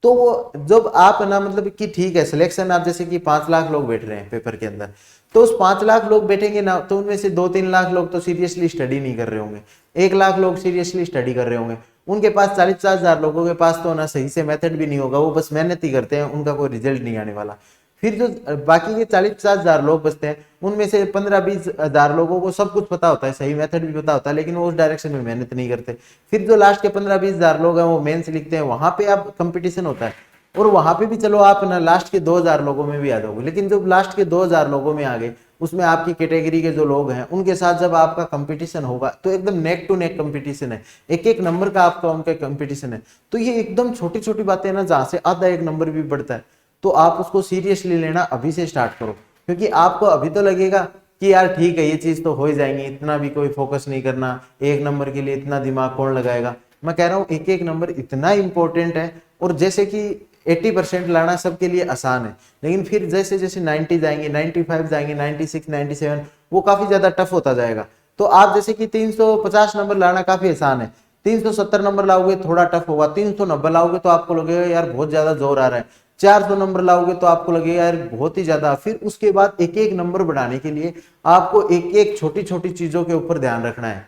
Speaker 1: तो वो जब आप ना मतलब कि ठीक है सिलेक्शन, आप जैसे कि 5 लाख लोग बैठ रहे हैं पेपर के अंदर, तो उस 5 लाख लोग बैठेंगे ना, तो उनमें से 2-3 लाख लोग तो सीरियसली स्टडी नहीं कर रहे होंगे, 1 लाख लोग सीरियसली स्टडी कर रहे होंगे, उनके पास 40-50 हजार लोगों के पास तो ना सही से मेथड भी नहीं होगा, वो बस मेहनत ही करते हैं, उनका कोई रिजल्ट नहीं आने वाला। फिर जो बाकी के 40-50 हजार लोग बचते हैं उनमें से 15-20 हजार लोगों को सब कुछ पता होता है, सही मेथड भी पता होता है, लेकिन वो उस डायरेक्शन में मेहनत नहीं करते। फिर जो लास्ट के 15-20 हजार लोग हैं वो मेंस लिखते हैं, वहां पे अब कंपटीशन होता है, और वहां पे भी चलो आप ना लास्ट के 2000 लोगों में भी आ जाओगे, लेकिन जब लास्ट के 2000 लोगों में आ गए उसमें आपकी कैटेगरी के जो लोग हैं उनके साथ जब आपका कंपटीशन होगा तो एकदम नेक टू नेक कंपटीशन है, एक एक नंबर का आपका उनका कंपटीशन है। तो ये एकदम छोटी छोटी बातें ना जहां से आधा 1 नंबर भी बढ़ता है, तो आप उसको सीरियसली लेना अभी से स्टार्ट करो, क्योंकि आपको अभी तो लगेगा कि यार ठीक है ये चीज तो हो ही जाएंगी, इतना भी कोई फोकस नहीं करना, 1 नंबर के लिए इतना दिमाग कौन लगाएगा। मैं कह रहा हूँ एक एक नंबर इतना इंपॉर्टेंट है, और जैसे कि 80% लाना सबके लिए आसान है, लेकिन फिर जैसे जैसे 90 जाएंगे, 95 जाएंगे, 96, 97 वो काफी ज्यादा टफ होता जाएगा। तो आप जैसे कि 350 नंबर लाना काफी आसान है, 370 नंबर लाओगे थोड़ा टफ होगा, 390 लाओगे तो आपको लगेगा यार बहुत ज्यादा जोर आ रहा है, 400 नंबर लाओगे तो आपको लगेगा यार बहुत ही ज्यादा। फिर उसके बाद एक एक नंबर बढ़ाने के लिए आपको एक एक छोटी छोटी चीजों के ऊपर ध्यान रखना है।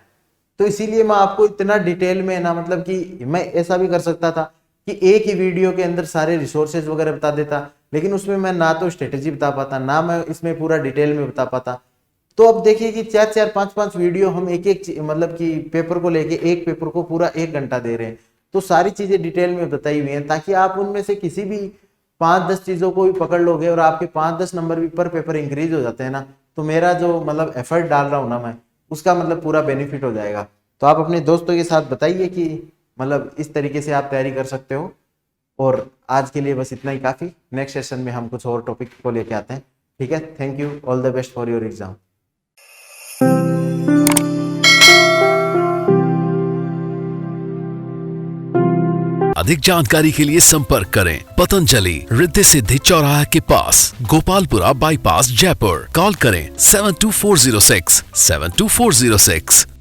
Speaker 1: तो इसीलिए मैं आपको इतना डिटेल में ना मतलब कि मैं ऐसा भी कर सकता था कि एक ही वीडियो के अंदर सारे रिसोर्सेज वगैरह बता देता, लेकिन उसमें मैं ना तो स्ट्रेटेजी बता पाता, ना मैं इसमें पूरा डिटेल में बता पाता। तो अब देखिए कि 4-4, 5-5 वीडियो हम एक एक मतलब कि पेपर को लेके, एक पेपर को पूरा 1 घंटा दे रहे हैं, तो सारी चीजें डिटेल में बताई हुई हैं, ताकि आप उनमें से किसी भी 5-10 चीजों को भी पकड़ लोगे और आपके 5-10 नंबर भी पर पेपर इंक्रीज हो जाते हैं ना, तो मेरा जो मतलब एफर्ट डाल रहा हूँ ना मैं, उसका मतलब पूरा बेनिफिट हो जाएगा। तो आप अपने दोस्तों के साथ बताइए कि मतलब इस तरीके से आप तैयारी कर सकते हो। और आज के लिए बस इतना ही काफ़ी। नेक्स्ट सेशन में हम कुछ और टॉपिक को लेके आते हैं। ठीक है, thank you, all the best for your exam.
Speaker 2: अधिक जानकारी के लिए संपर्क करें पतंजलि रिद्धि सिद्धि चौराहा के पास, गोपालपुरा बाईपास, जयपुर। कॉल करें 72406 72406।